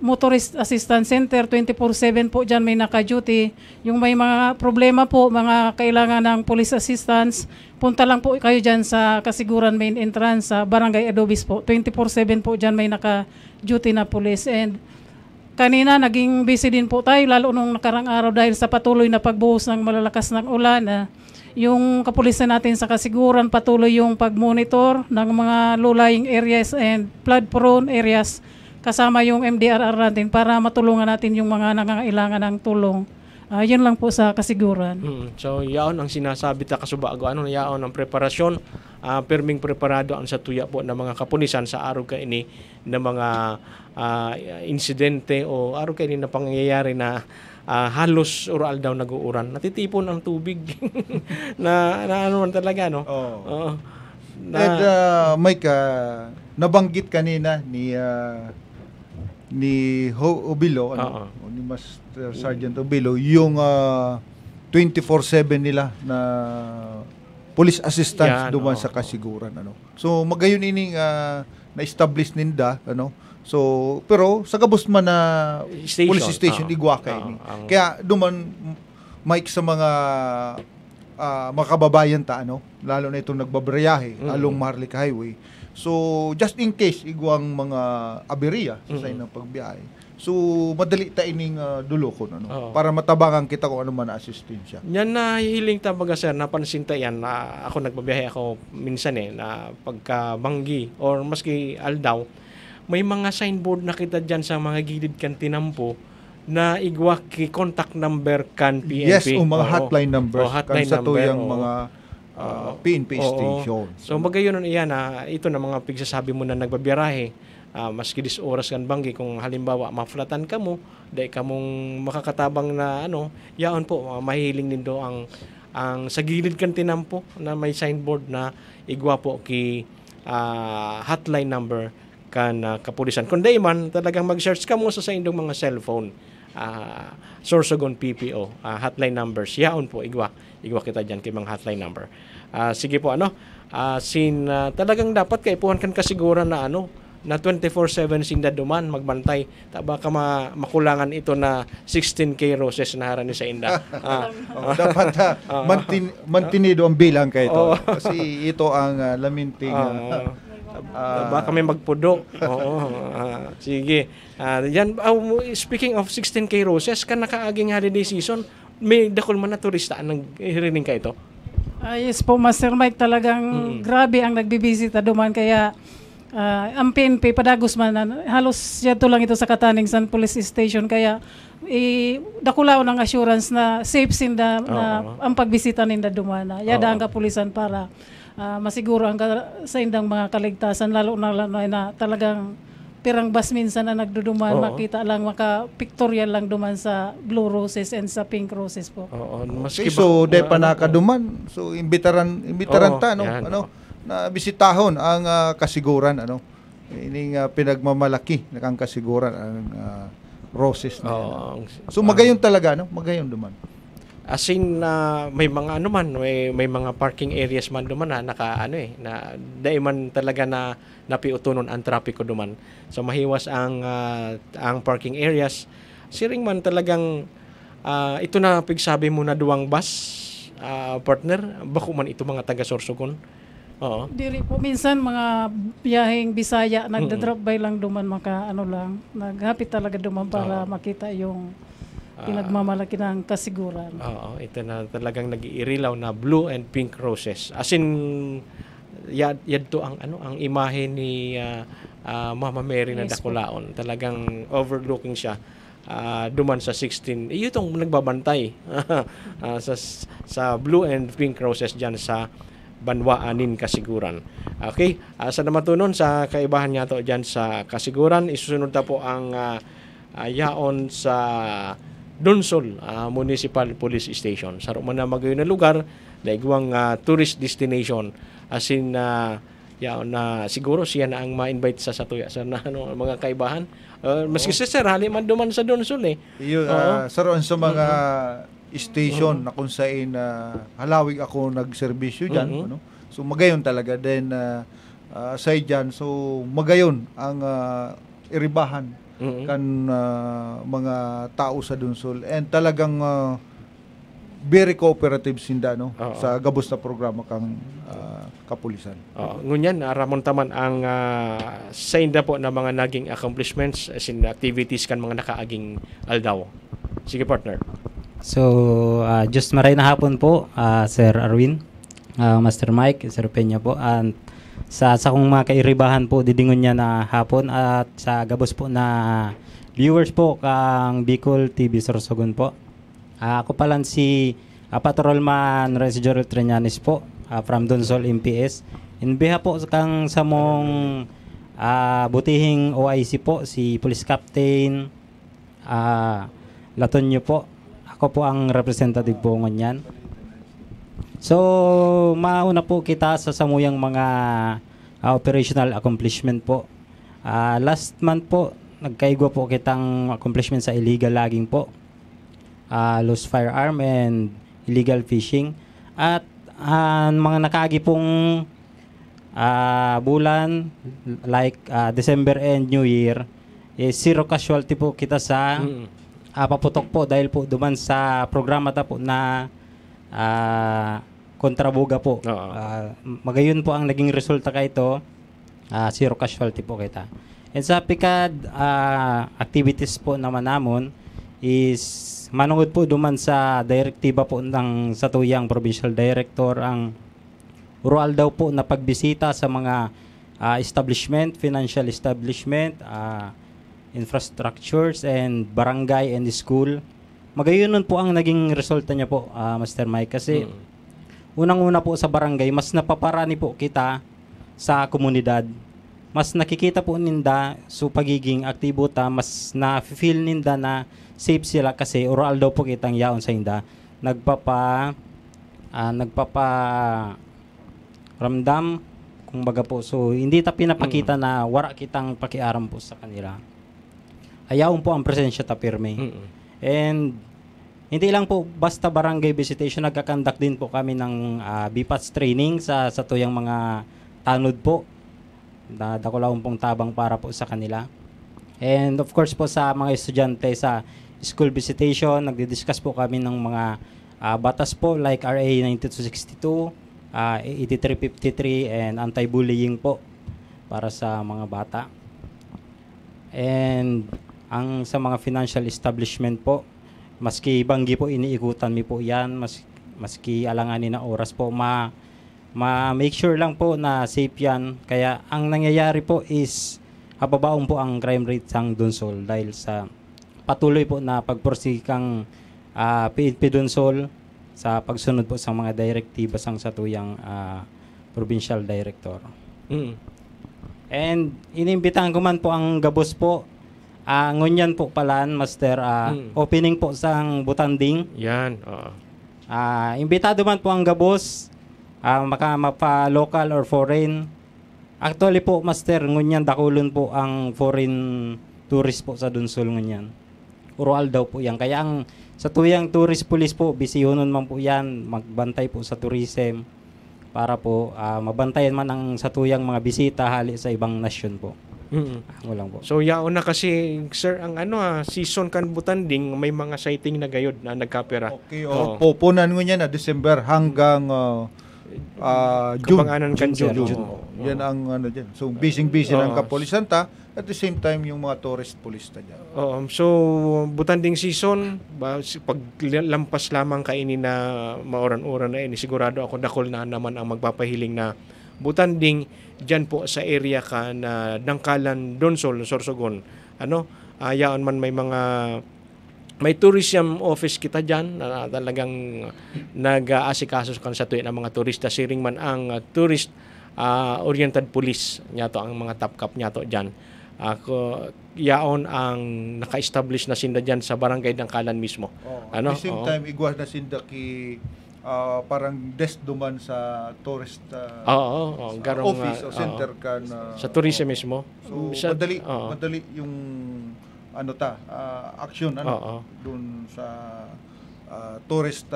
Speaker 5: Motorist Assistance Center, 24/7 po diyan may naka-duty. Yung may mga problema po, mga kailangan ng police assistance, punta lang po kayo diyan sa Kasiguran Main Entrance sa Barangay Adobis po. 24/7 po diyan may naka-duty na police. And kanina naging busy din po tayo lalo nung nakarang araw dahil sa patuloy na pagbuhos ng malalakas ng ulan. Yung kapulisan natin sa Kasiguran patuloy yung pag-monitor ng mga low-lying areas and flood-prone areas kasama yung MDRR natin para matulungan natin yung mga nangangailangan ng tulong. Yun lang po sa Kasiguran.
Speaker 1: So, yaon ang sinasabi ta kasubago. Yaon ang preparasyon. Perming preparado ang sa tuya po ng mga kapulisan sa araw ka ini na mga insidente o araw ka ini na pangyayari na halos oral daw nag-uuran. Natitipon ang tubig na ano man talaga, no?
Speaker 2: Oh. And Mike, nabanggit kanina ni Obilo, ni Master Sergeant Obilo, yung 24/7 nila na police assistance duman sa Kasiguran, So magayon ining na-establish ninda, So, pero sa gabos man na police station igwa kay ni. Kaya duman Mike sa mga kababayan ta, lalo na itong nagbabrayahe along Maharlika Highway. So, just in case igwang mga aberya sa ng pagbiyahe. So, madali ta ining dulokon, para matabangan kita kung ano man na asistensya.
Speaker 1: Yan na hiling ta baga sir, napansin ta yan na ako nagbabiyahe ako minsan na pagka Banggi or maski Aldaw, may mga signboard na kita dyan sa mga gilid kan tinampo na igwa ki contact number kan PNP.
Speaker 2: Yes, mga hotline numbers kan sa tuyang mga PNP station.
Speaker 1: So magayon iyan ito na mga pigsasabi mo na nagbabiyarahe, maski 10 oras kan Banggi, kung halimbawa maflatan ka mo, dahil ka mong makakatabang na yaon po, mahihiling nindo ang sa gilid kan tinampo na may signboard na igwa po ki hotline number kan kapulisan. Kung di man, talagang mag-search ka mo sa indong mga cellphone, Sorsogon PPO, hotline numbers. Yaon po, igwa kita dyan kay mga hotline number. Sige po, talagang dapat kaipuhan kan kasiguran na na 24/7 sinda duman magbantay. Baka makulangan ito na 16K roses na harani sa inda.
Speaker 2: Dapat mantinido ang bilang kay ito. Kasi ito ang laminting
Speaker 1: baka may magpudo. Sige. Yan, speaking of 16K roses, kan nakaaging holiday season, may dakol man na turista ang hirining ka ito?
Speaker 5: Yes po, Master Mike, talagang grabe ang nagbibisita duman. Kaya ang PNP, padagos man, halos yato lang ito sa Kataning San Police Station. Kaya dakulao ng assurance na safe sinda na ang pagbisita ninda duman. Yada ang kapulisan para masiguro ang sa indang mga kaligtasan, lalo na talagang pirang bus minsan na nagduduman, makita lang, maka-pictorial lang duman sa blue roses and sa pink roses po.
Speaker 2: So, de pa nakaduman. So, imbitaran ta, na bisitahon ang kasiguran, ining pinagmamalaki ng kasiguran ang roses na so, magayon talaga, magayon duman.
Speaker 1: As in, may mga may mga parking areas man duman na na daiman talaga na napiutunon ang trapiko duman. So mahiwas ang parking areas. Siring man talagang ito na pigsabi mo na duwang bus partner, bako man ito mga taga Sorsogon.
Speaker 5: Dili po minsan mga biyaheng Bisaya nagda-drop by lang duman, naghapit talaga duman para makita yung pinagmamalaki ng kasiguran.
Speaker 1: Ito na talagang nag-iirilaw na blue and pink roses. As in, yad to ang imahe ni Mama Mary na Dakulaon. Talagang overlooking siya duman sa 16. Itong nagbabantay sa blue and pink roses dyan sa Banwaanin, Kasiguran. Okay, sa namatunon sa kaibahan niya to dyan sa Kasiguran, isusunod na po ang yaon sa Donsol Municipal Police Station. Sa man na magayon na lugar, daigwang tourist destination. As in, na siguro siya na ang ma-invite sa tuya sa mga kaibahan. Maski sir, hali man duman sa Donsol
Speaker 2: saroon sa mga station na kung saan halawig ako nagserbisyo dyan. So magayon talaga. Then, aside dyan, so magayon ang iribahan kan mga tao sa Dunsol, and talagang very cooperative sinda sa gabos na programa kang kapulisan.
Speaker 1: Ngunyan, Ramon taman ang sa inda po na mga naging accomplishments sin activities kan mga nakaaging aldaw. Sige partner.
Speaker 6: So, just maray na hapon po, Sir Arwin, Master Mike, Sir Peña po, and sa kong mga kairibahan po, didingon niya na hapon, at sa gabos po na viewers po kang Bicol TV Sorsogon po. Ako palan si Patrolman Rez Jorel Triñanes po, from Donsol MPS. In behalf po kang samong butihing OIC po, si Police Captain Latonyo po. Ako po ang representative po ngunyan. So, mauna po kita sa samuyang mga operational accomplishment po. Last month po, nagkaigwa po kitang accomplishment sa illegal logging po. Loose firearm and illegal fishing. At mga nakaagi pong bulan, like December and New Year, zero casualty po kita sa paputok po dahil po duman sa programa ta po na kontrabuga po. Magayon po ang naging resulta kay ito, zero casualty po kita. And sa PICAD activities po naman namon is manungod po duman sa direktiba po ng satuyang provincial director ang rural daw po na pagbisita sa mga establishment, financial establishment, infrastructures and barangay and school. Magayon nun po ang naging resulta niya po, Master Mike, kasi unang-una po sa barangay, mas napaparani po kita sa komunidad. Mas nakikita po ninda so pagiging aktibo ta, mas na-feel ninda na safe sila kasi oral daw po kitang yaon sa inda. Nagpapa ramdam kung baga po. So hindi ta pinapakita na wala kitang pakiaram po sa kanila. Ayaw po ang presensya ta pirme. And hindi lang po basta barangay visitation, nagkakandak din po kami ng BPATS training sa tuyang mga tanod po. Dakulaon pong tabang para po sa kanila. And of course po sa mga estudyante sa school visitation, nagdi-discuss po kami ng mga batas po like RA 9262, 8353 and anti-bullying po para sa mga bata. And ang sa mga financial establishment po, maski banggi po iniikutan mi po yan, maski alanganin na oras po, make sure lang po na safe yan. Kaya ang nangyayari po is hababaon po ang crime rate sang Donsol dahil sa patuloy po na pagporsikang PNP Donsol sa pagsunod po sa mga direktiba sang satuyang provincial director. And inimbitahan ko man po ang gabos po, ngunyan po palan, Master, opening po sang Butanding.
Speaker 1: Yan.
Speaker 6: Imbitado man po ang gabos, mapa-local or foreign. Actually po, Master, ngunyan dakulon po ang foreign tourist po sa Donsol ngunyan. Urual daw po yan. Kaya ang sa tuyang tourist police po, bisiyonon man po yan, magbantay po sa tourism para po mabantayan man ang sa tuyang mga bisita hali sa ibang nasyon po. Walang po.
Speaker 1: So yaon na kasi sir ang season kan Butanding, may mga sighting na gayod na nagkapera.
Speaker 2: Okay, pupunan ngunyan na December hanggang June.
Speaker 1: Kabanganan kan June.
Speaker 2: Yan ang dyan. So busy ng kapulisan ta, at the same time yung mga tourist police ta dyan.
Speaker 1: So Butanding season, pag lampas lamang kaini na maoran-oran na ini, sigurado ako dakol na naman ang magpapahiling na Butanding dyan po sa area ka na Dangkalan, Donsol, Sorsogon. Yaon man may tourism office kita dyan na talagang nag-aasikaso kan sa tuwin ang mga turista. Siring man ang tourist oriented police nyato ang mga top cap nyato dyan. Yaon ang naka-establish na sinda dyan sa barangay Dangkalan mismo.
Speaker 2: At the same time, igwas na sinda ki parang desk duman sa tourist office o center kan
Speaker 1: sa tourism mismo.
Speaker 2: So madali yung action doon sa tourist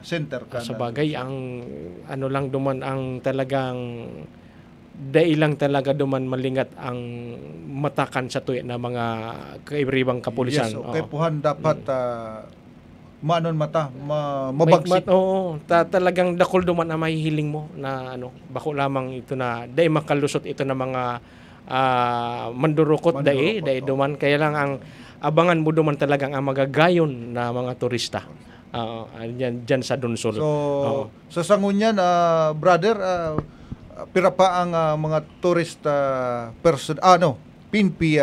Speaker 2: center kan.
Speaker 1: Sa bagay ang lang duman ang talagang dailang talaga duman malingat ang matakan sa tuya na mga kaibang kapulisan.
Speaker 2: Yes, okay, puhan dapat maanon mata,
Speaker 1: Mabagsik.
Speaker 2: mabagsik.
Speaker 1: Oo, talagang dakol duman ang mahihiling mo na bako lamang ito na dai makalusot ito na mga mandurukot dai duman, kaya lang ang abangan mo duman talagang ang magagayon na mga turista. Diyan sa Dunsol.
Speaker 2: So, sa sangunyan, brother, pira pa ang mga tourist person, PNP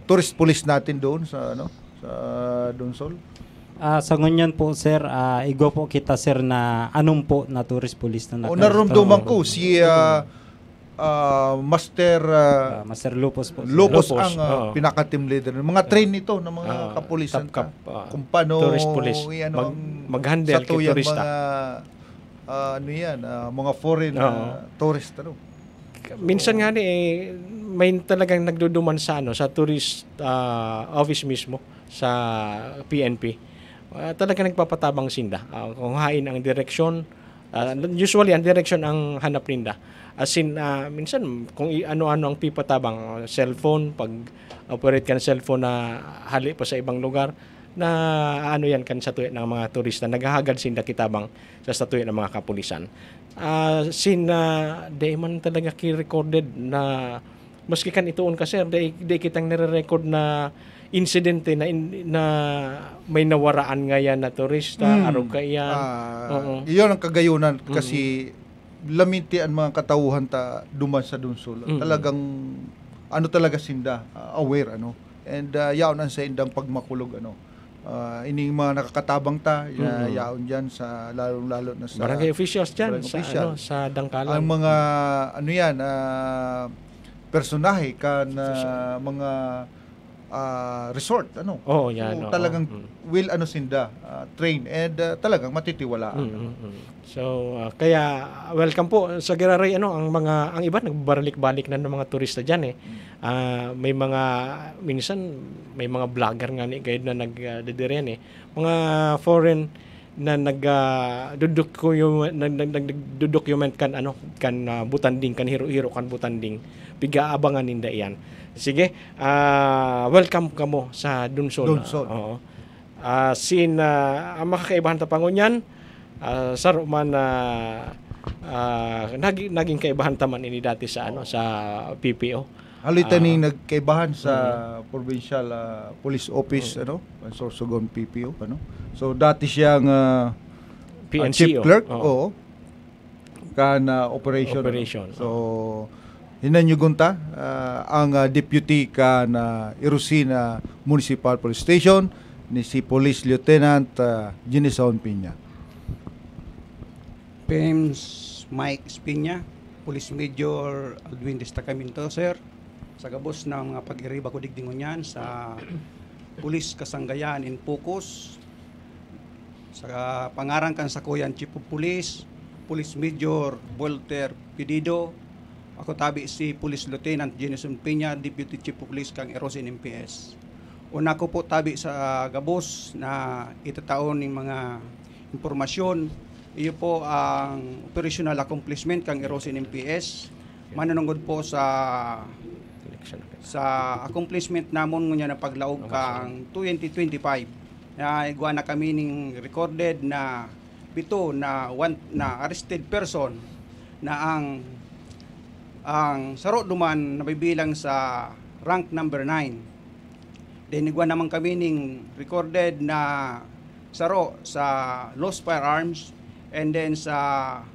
Speaker 2: tourist police natin doon sa sa Dunsol?
Speaker 6: Sa ngunyan po, sir, igo po kita, sir, na anong po na tourist police na
Speaker 2: Naramdaman ko si Master
Speaker 6: Master Lupos po.
Speaker 2: Lupos
Speaker 1: Lupos,
Speaker 2: ang pinaka-team leader. Mga train ito ng mga kapulisan.
Speaker 1: Top-cap,
Speaker 2: kung paano
Speaker 1: tourist police. Mag-handle kay turista.
Speaker 2: Mga foreign tourist.
Speaker 1: Minsan nga may talagang nagduduman sa sa tourist office mismo sa PNP. Talagang nagpapatabang sinda. Kung hain ang direksyon, usually ang direksyon ang hanap ninda. As in, minsan, kung ano-ano ang pipatabang, cellphone, pag operate ka ng cellphone na hali pa sa ibang lugar, na yan kan sa tuya ng mga turista, naghahagad sinda kitabang sa statuya ng mga kapulisan. Di man talaga ki-recorded na, maski kan ituon ka sir, di kitang nire-record na insidente na may nawaraan nga yan na turista, araw ka yan.
Speaker 2: Iyon ang kagayunan kasi laminti ang mga katauhan duman sa Dunsol. Talagang talaga sinda aware and yaon ang sa indang pagmakulog ining mga nakakatabang yaon diyan sa lalo na sa
Speaker 1: barangay officials diyan sa Dangkalan.
Speaker 2: Ang mga personahe kan mga resort
Speaker 1: yan.
Speaker 2: So, talagang will sinda train and talagang matitiwalaan.
Speaker 1: So kaya welcome po sa Giraray ang iba nagbabalik-balik na ng mga turista diyan may mga minsan may mga vlogger nga ni guide na nagdediren mga foreign na nagdodocument kan butanding kan hiro-hiro kan butanding pigaabangan ninda iyan. Sige, welcome ka mo sa Dunsol. Oo. Ang makakaibahan ta pangunyan, saro man naging kaibahan taman ini dati sa sa PPO.
Speaker 2: Halita ni nagkaibahan sa Provincial Police Office Sorsogon PPO So dati siyang
Speaker 1: PNCO.
Speaker 2: chief clerk kan operation. So hinanyugunta ang deputy kan Erosina Municipal Police Station ni si Police Lieutenant Jenison Piña.
Speaker 7: PEMS Mike Espiña, Police Major Alvin Destacamento, sir. Sa gabos ng mga pag-iriba ko digdingon yan sa Police Kasanggayan in Focus. Sa pangarang kan sa Kuyan Chief of Police, Police Major Walter Pidido. Ako tabi si Police Lieutenant Jenison Piña, Deputy Chief of Police kang Erosin MPS. Una ko po tabi sa gabos na itataon ng mga impormasyon. Iyo po ang operational accomplishment kang Erosin MPS. Mananungod po sa accomplishment namon ngunya na paglaog kang 2025 na igwa na kami ning recorded na bito na arrested person na ang saro duman nabibilang sa rank number 9. Then igwa naman kami ning recorded na saro sa lost firearms and then sa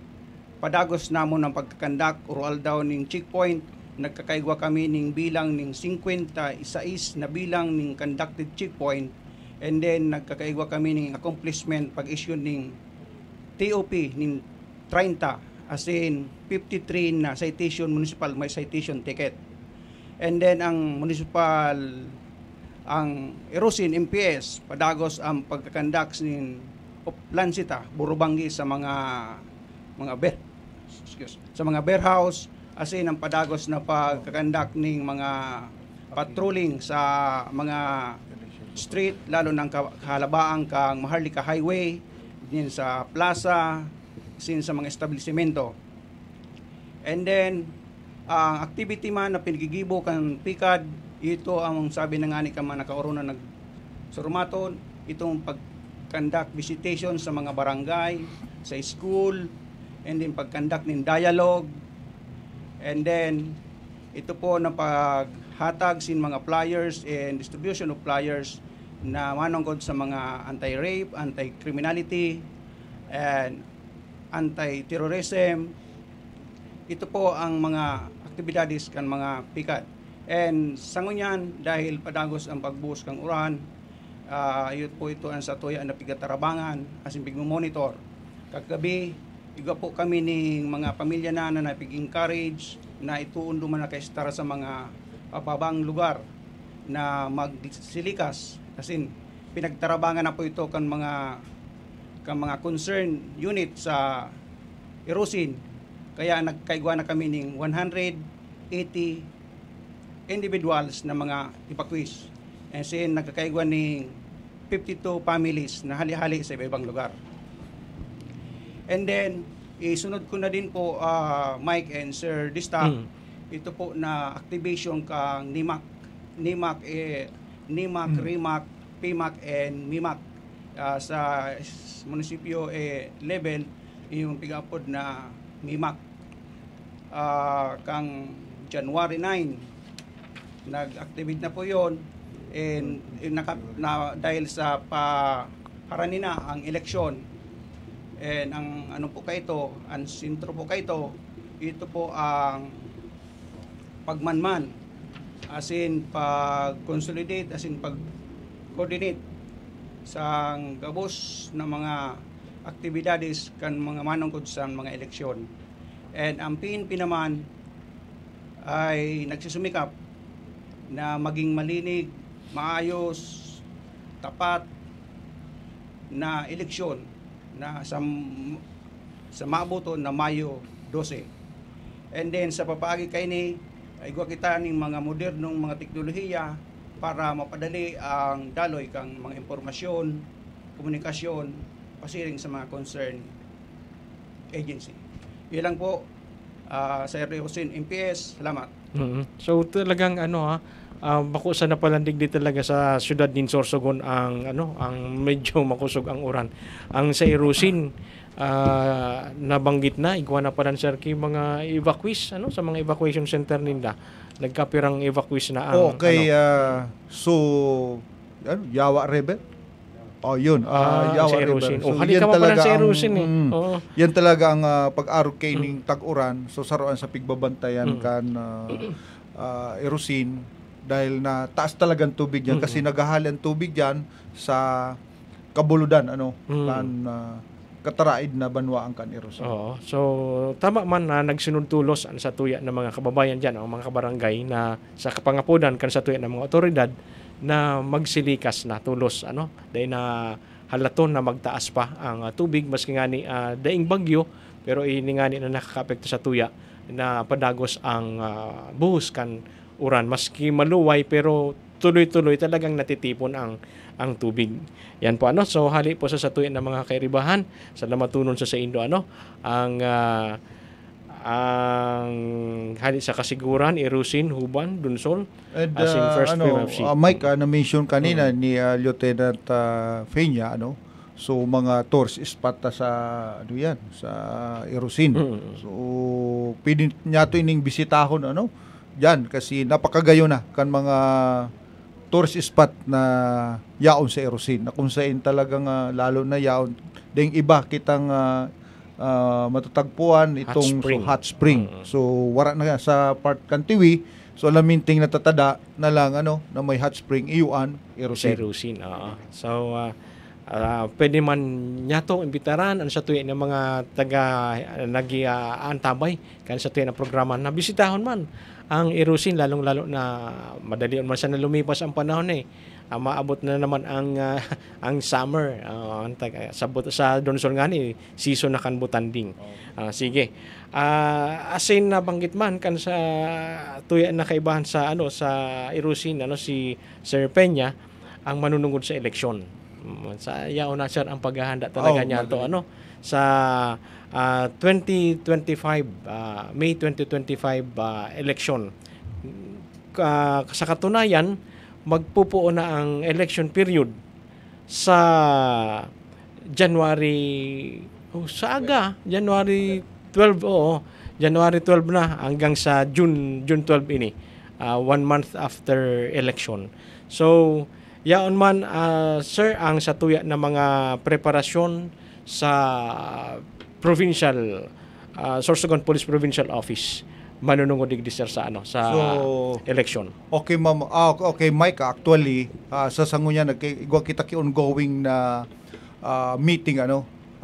Speaker 7: padagos namon ng pagkakandak oral daw ning checkpoint nagkakaigwa kami ning bilang ning 56 na bilang ning conducted checkpoint and then nagkakaigwa kami ning accomplishment pag-issue ning TOP ning 30 as in 53 na citation municipal may citation ticket and then ang Erosin MPS padagos ang pagkakandak ning lansita burubanggi sa mga warehouse as in ang padagos na pagkakandak ning mga patrolling sa mga street lalo ng kahalabaang kang Maharlika Highway din sa plaza sin sa mga establishmento and then ang activity man na pinigigibo kan pikad, ito ang sabi na nga ni ka man nakauronan nagsurmaton, itong pag-conduct visitation sa mga barangay, sa school, and then pag-conduct ng dialogue, and then ito po na paghatag sin mga flyers and distribution of flyers na manungkod sa mga anti-rape, anti-criminality, and anti-terrorism. Ito po ang mga aktibidades kan mga pikat. And sa ngunyan, dahil padagos ang pagbuhos kang uran, yun po ito ang sa tuya na pigatarabangan, asin pigmumonitor. Kagabi, iga po kami ng mga pamilya na napig-encourage na ituon duman na kaistara sa mga pababang lugar na magsilikas. Kasi pinagtarabangan na po ito kan mga concern unit sa Erosin. Kaya nagkaigwa na kami ng 180 individuals na mga evacuees. And sin nagkakaigwa ng 52 families na hali-hali sa ibang lugar. And then, isunod ko na din po, Mike and Sir Dista, ito po na activation kang NIMAC, RIMAC, PIMAC, and MIMAC sa munisipyo level, yung pigapod na MIMAC. Kang January 9, nag-activate na po yon, and dahil sa paharanina ang eleksyon, and ang ano po kayo, ang sintro po kayo, ito po ang pagmanman, as in pag-consolidate, as in pag-coordinate sa gabos na mga aktibidades kan mga manungkod sa mga eleksyon. And ang PNP naman ay nagsusumikap na maging malinig, maayos, tapat na eleksyon na sa maabuton na Mayo 12. And then sa papaagi kay ni, ay gwa kita ng mga modernong mga teknolohiya para mapadali ang daloy kang mga impormasyon, komunikasyon, pasiring sa mga concerned agency. Yan lang po sa Erosin MPS. Salamat.
Speaker 1: So talagang makusa na palandig di talaga sa syudad din Sorsogon ang medyo makusog ang uran. Ang sa Erosin nabanggit na igwa na palan sir ki mga evacuees sa mga evacuation center ninda. Nagkapirang evacuees na ang
Speaker 2: Yawa Rebel. Yun. Yawa
Speaker 1: sa
Speaker 2: River.
Speaker 1: Erosin.
Speaker 2: So,
Speaker 1: Halika mo pala sa Erosin
Speaker 2: yan talaga ang pag-arog kay ning tag-uran. So saruan sa pigbabantayan kan Erosin dahil na taas talagang tubig yan kasi naghahali ang tubig yan sa kabuludan kan kataraid na banwa ang kan Erosin.
Speaker 1: So tama man na nagsinuntulos sa tuya ng mga kababayan diyan, ang mga kabarangay na sa kapangapunan kan sa tuya ng mga otoridad na magsilikas na tulos dahil na halaton na magtaas pa ang tubig maski nga ni daing bagyo, pero ini nga ni na nakakaapekto sa tuya na padagos ang buhos kan uran maski maluway, pero tuloy-tuloy talagang natitipon ang tubig. Yan po so hali po sa tuya ng mga kairibahan sa namatunon sa Indo ang hali sa kasiguran, Erosin, Huban, Dunsol,
Speaker 2: And,
Speaker 1: as in first PMFC.
Speaker 2: Mike, na-mention kanina ni Lieutenant Peña, so mga tourist spot sa sa Erosin. So pwede niya to ining bisitahon diyan kasi napakagayo na kan mga tourist spot na yaon sa Erosin. Na kung saan talagang lalo na yaon ding iba kitang matatagpuan itong hot spring. So wara na sa part Kantiwi, so laminting natatada na lang na may hot spring iuan Erosin.
Speaker 1: So pwede man niya to imbitaran sa tuya ng mga taga nag-aantabay kan sa tuya ng programa na bisitahon man ang Erosin, lalong-lalo na madali man sa lumipas ang panahon maabot na naman ang summer sa Donsol nga ni season na kan butanding. Sige. Asin nabanggit man kan sa tuya na kaibahan sa sa Erosin si Sir Peña ang manunungod sa eleksyon. Sa yaon na sir ang paghahanda talaga niya to sa 2025 May 2025 election. Sa katunayan, magpupuo na ang election period sa January sa aga, January 12 January 12 na hanggang sa June 12 ini. 1 month after election. So, yaon man sir ang satuya na mga preparasyon sa provincial Sorsogon Police Provincial Office manunungod digdi sir sa sa election.
Speaker 2: Okay ma'am. Okay Mike, actually sa sangunya igwa kita ki ongoing na meeting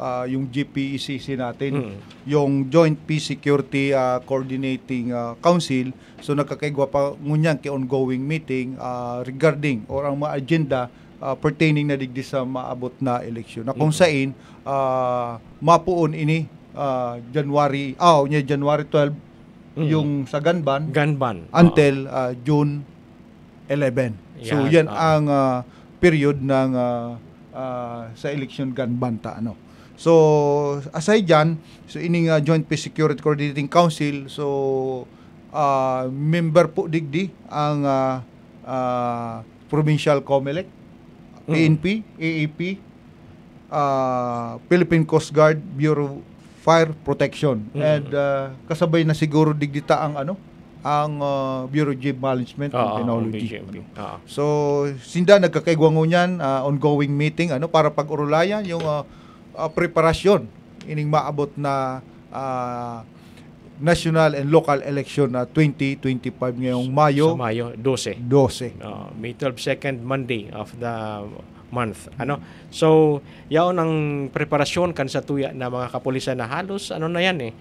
Speaker 2: yung GPECC natin, yung Joint Peace Security Coordinating Council. So nagkakaigwa pa ngunyan ki ongoing meeting regarding or ang mga agenda pertaining na digdi sa maabot na eleksyon. Na kung sain mapuon ini January 12 yung sa Ganban until June 11. So yan ang period ng sa election Ganban ta So aside dyan, so ining Joint Peace Security Coordinating Council, so member po digdi ang Provincial COMELEC, PNP, AAP, Philippine Coast Guard, Bureau of Fire Protection, and kasabay na siguro digdi ta ang Bureau of Management and Technology. So sinda nagkakaigwa ngunyan ongoing meeting para pag-urulayan yung preparasyon ining maabot na national and local election na 2025 ngayong Mayo.
Speaker 1: Sa Mayo 12. May 12 second Monday of the month. So, yaon ang preparasyon kan sa tuya na mga kapulisan na halos na yan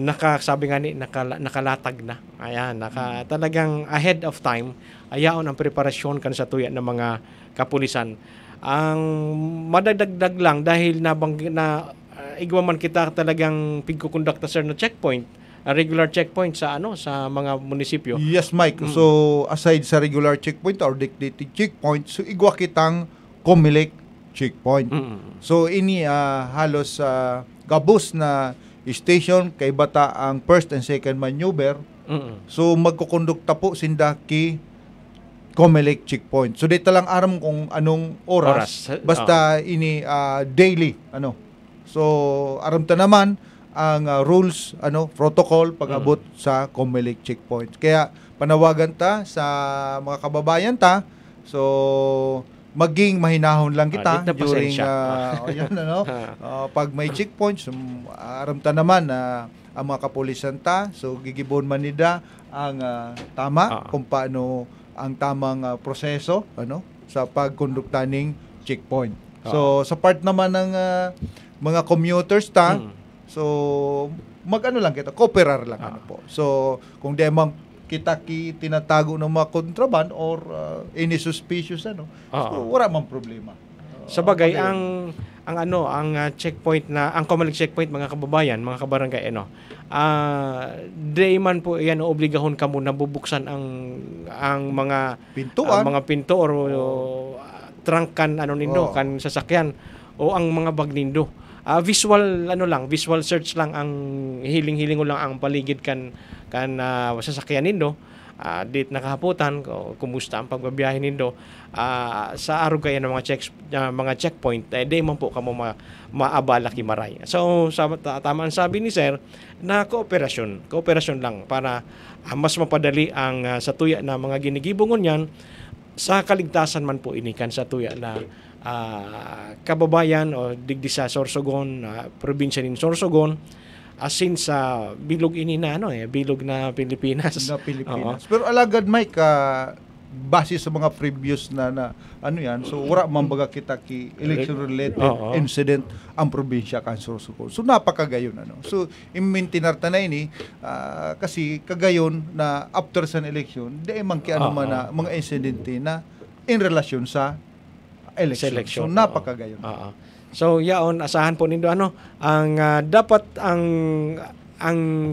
Speaker 1: nakasabi nga nakalatag na. Ayan, talagang ahead of time. Ayaon ang preparasyon kan sa tuya ng mga kapulisan. Ang madagdag lang dahil igwa man kita talagang pigkukondukta sir na checkpoint, a regular checkpoint sa sa mga munisipyo.
Speaker 2: Yes, Mike. So aside sa regular checkpoint or dictated checkpoint, so igwa kitang COMELEC checkpoint. So ini halos gabos na station kay bata ang first and second maneuver. So magkukondukta po sindaki COMELEC checkpoint. So dito lang aram kung anong oras. Basta ini daily So aram ta naman ang rules protocol pag-abot sa COMELEC checkpoint. Kaya panawagan ta sa mga kababayan ta. So maging mahinahon lang kita during pag may checkpoints. Aram ta naman na ang mga kapulisan ta. So gigibon man nila ang tama kung paano ang tamang proseso sa pagkondukta ning checkpoint. So sa part naman ng mga commuters so lang kita, cooperar lang po. So kung di man kita tinatago ng mga kontraband or any suspicious so wala man problema.
Speaker 1: Sabagay ang checkpoint na ang COMELEC checkpoint mga kababayan, mga kabarangay day man po yan obligahon ka muna bubuksan ang mga pinto or trunk kan nindo kan sasakyan o ang mga bag nindo. Visual search lang ang hiling-hiling lang ang paligid kan sasakyan nindo. Date nakahaputan kumusta ang pagbabiyahe nindo sa araw kaya ng mga checkpoint day man po kamo maabala kimaray. So tama ang sabi ni sir na kooperasyon lang para mas mapadali ang satuya na mga ginigibongon yan sa kaligtasan man po inikan satuya na kababayan o digdi sa Sorsogon, probinsya ni Sorsogon, asin sa bilog ini na bilog na Pilipinas.
Speaker 2: Pero alagad Mike, base sa mga previous na so wala man baga kita ki election related incident ang probinsya kan Sorsogon. So napakagayon So i-maintain na ini kasi kagayon na after sa election, di man ki man mga insidente na in relasyon sa election. So napakagayon.
Speaker 1: So yaon asahan po nindo ang dapat ang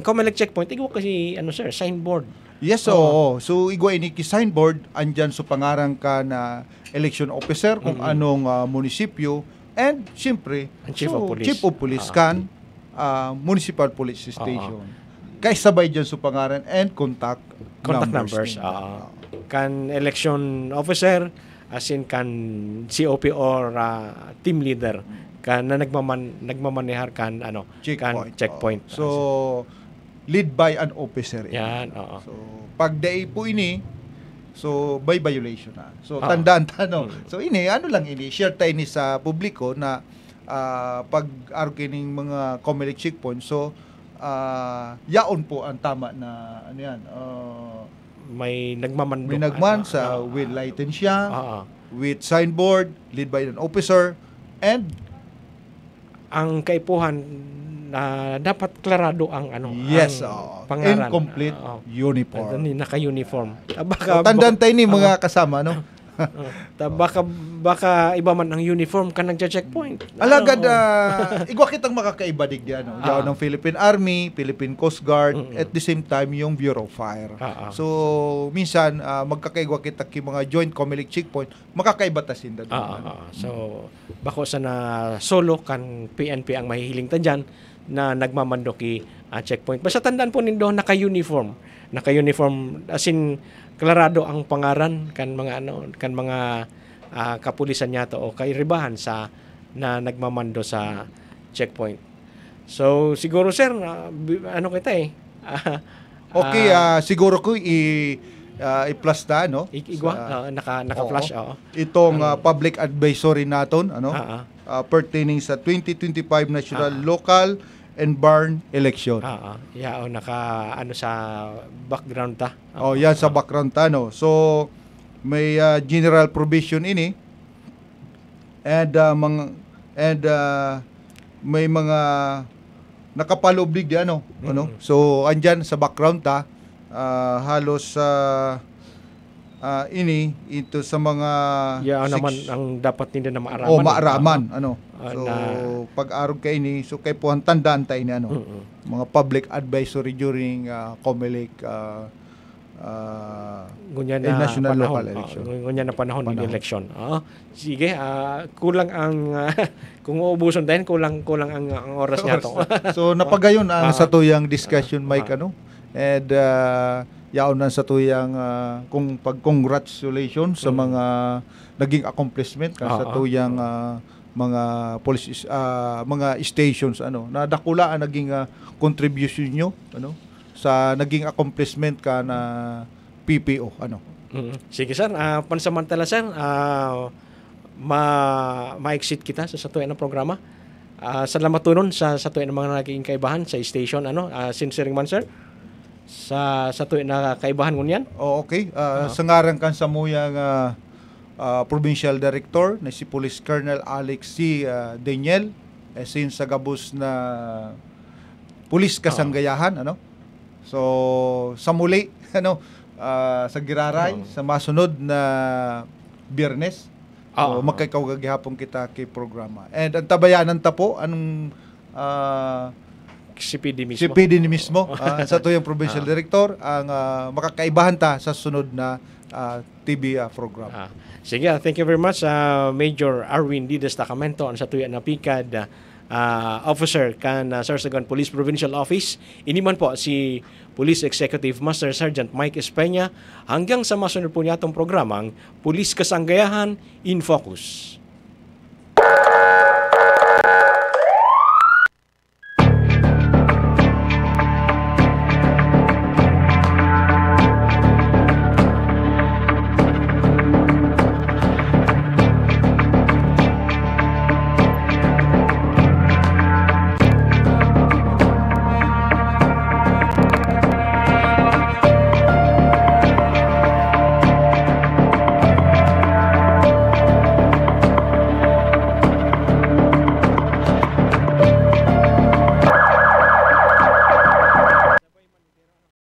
Speaker 1: COMELEC checkpoint igwa kasi sir signboard.
Speaker 2: Yes, so igwa ini ki signboard andyan so pangarang ka na election officer kung anong munisipyo And siyempre,
Speaker 1: Ang Chief of Police.
Speaker 2: Chief of Police can municipal police station. Kay sabay dyan sa pangaran and contact
Speaker 1: numbers. Kan election officer, as in kan COP or team leader kan na nagmamanehar kan checkpoint.
Speaker 2: So lead by an officer.
Speaker 1: Yan,
Speaker 2: So pag day po ini, so by violation na. So tandaan So ini lang ini share tayo ni sa publiko na pag kining mga COMELEC checkpoint. So yaon po ang tama na
Speaker 1: may nagmamando.
Speaker 2: May nagman sa with lighten siya, with signboard, lead by an officer, and
Speaker 1: ang kaipuhan na dapat klarado ang
Speaker 2: yes,
Speaker 1: ang pangaran.
Speaker 2: Incomplete uniform.
Speaker 1: Naka-uniform.
Speaker 2: So, tandaan tayo ni mga kasama,
Speaker 1: baka iba man ang uniform ka nagja-checkpoint.
Speaker 2: Alagad, igwa kitang makakaiba digyan. Yaw ng Philippine Army, Philippine Coast Guard, at the same time yung Bureau of Fire. So, minsan, magkakaigwa kita ki mga joint COMELEC checkpoint, makakaiba tasin da.
Speaker 1: So, bako sa na solo kan PNP ang mahihiling ta dyan na nagmamando ki checkpoint. Basta tandaan po nindo naka-uniform. Naka-uniform, as in, klarado ang pangaran kan mga kapulisan niya to o kairibahan sa na nagmamando sa checkpoint. So siguro sir kita
Speaker 2: okay, siguro ko i-plus na
Speaker 1: igwa naka-flash
Speaker 2: itong public advisory naton pertaining sa 2025 national local and barn election.
Speaker 1: Yao naka sa background ta.
Speaker 2: Yan sa background ta So may general provision ini and may mga nakapalublig di So andyan sa background ta halos ini ito sa mga
Speaker 1: naman ang dapat nila na maaraman.
Speaker 2: Maaraman So pag-arog kay ni so kay po tandaan tayo ni mga public advisory during COMELEC national local election.
Speaker 1: Ngunya na panahon ng election. Sige, kulang ang kung uubuson din kulang ang oras niya to.
Speaker 2: So napagayon ang sa tuyang discussion Mike and yaon na sa tuyang congratulations sa mga naging accomplishment sa tuyang mga police mga stations na naging contribution nyo sa naging accomplishment ka na PPO
Speaker 1: Sige sir, pansamantala sir, ma-exit kita sa satuyan ng programa. Salamat tunon sa satuyan ng mga naging kaibahan sa station sinsiring man sir sa satuyan na kaibahan ngunyan.
Speaker 2: Okay, sa ngarang kan sa muyang Provincial Director na si Police Colonel Alex C. Daniel since sa gabos na Police Kasanggayahan So sa muli sa Giraray sa masunod na Biyernes magkakaugagihapon kita kay programa. And ang tabayanan ta po anong
Speaker 1: si PD
Speaker 2: mismo sa tuyang Provincial Director ang makakaibahan ta sa sunod na TV program.
Speaker 1: Sige, thank you very much Major Arwin D. Destacamento sa tuyan na pikad officer kan Sorsogon Police Provincial Office. Iniman po si Police Executive Master Sergeant Mike Espeña hanggang sa masunod po niya itong programang Police Kasanggayahan in Focus.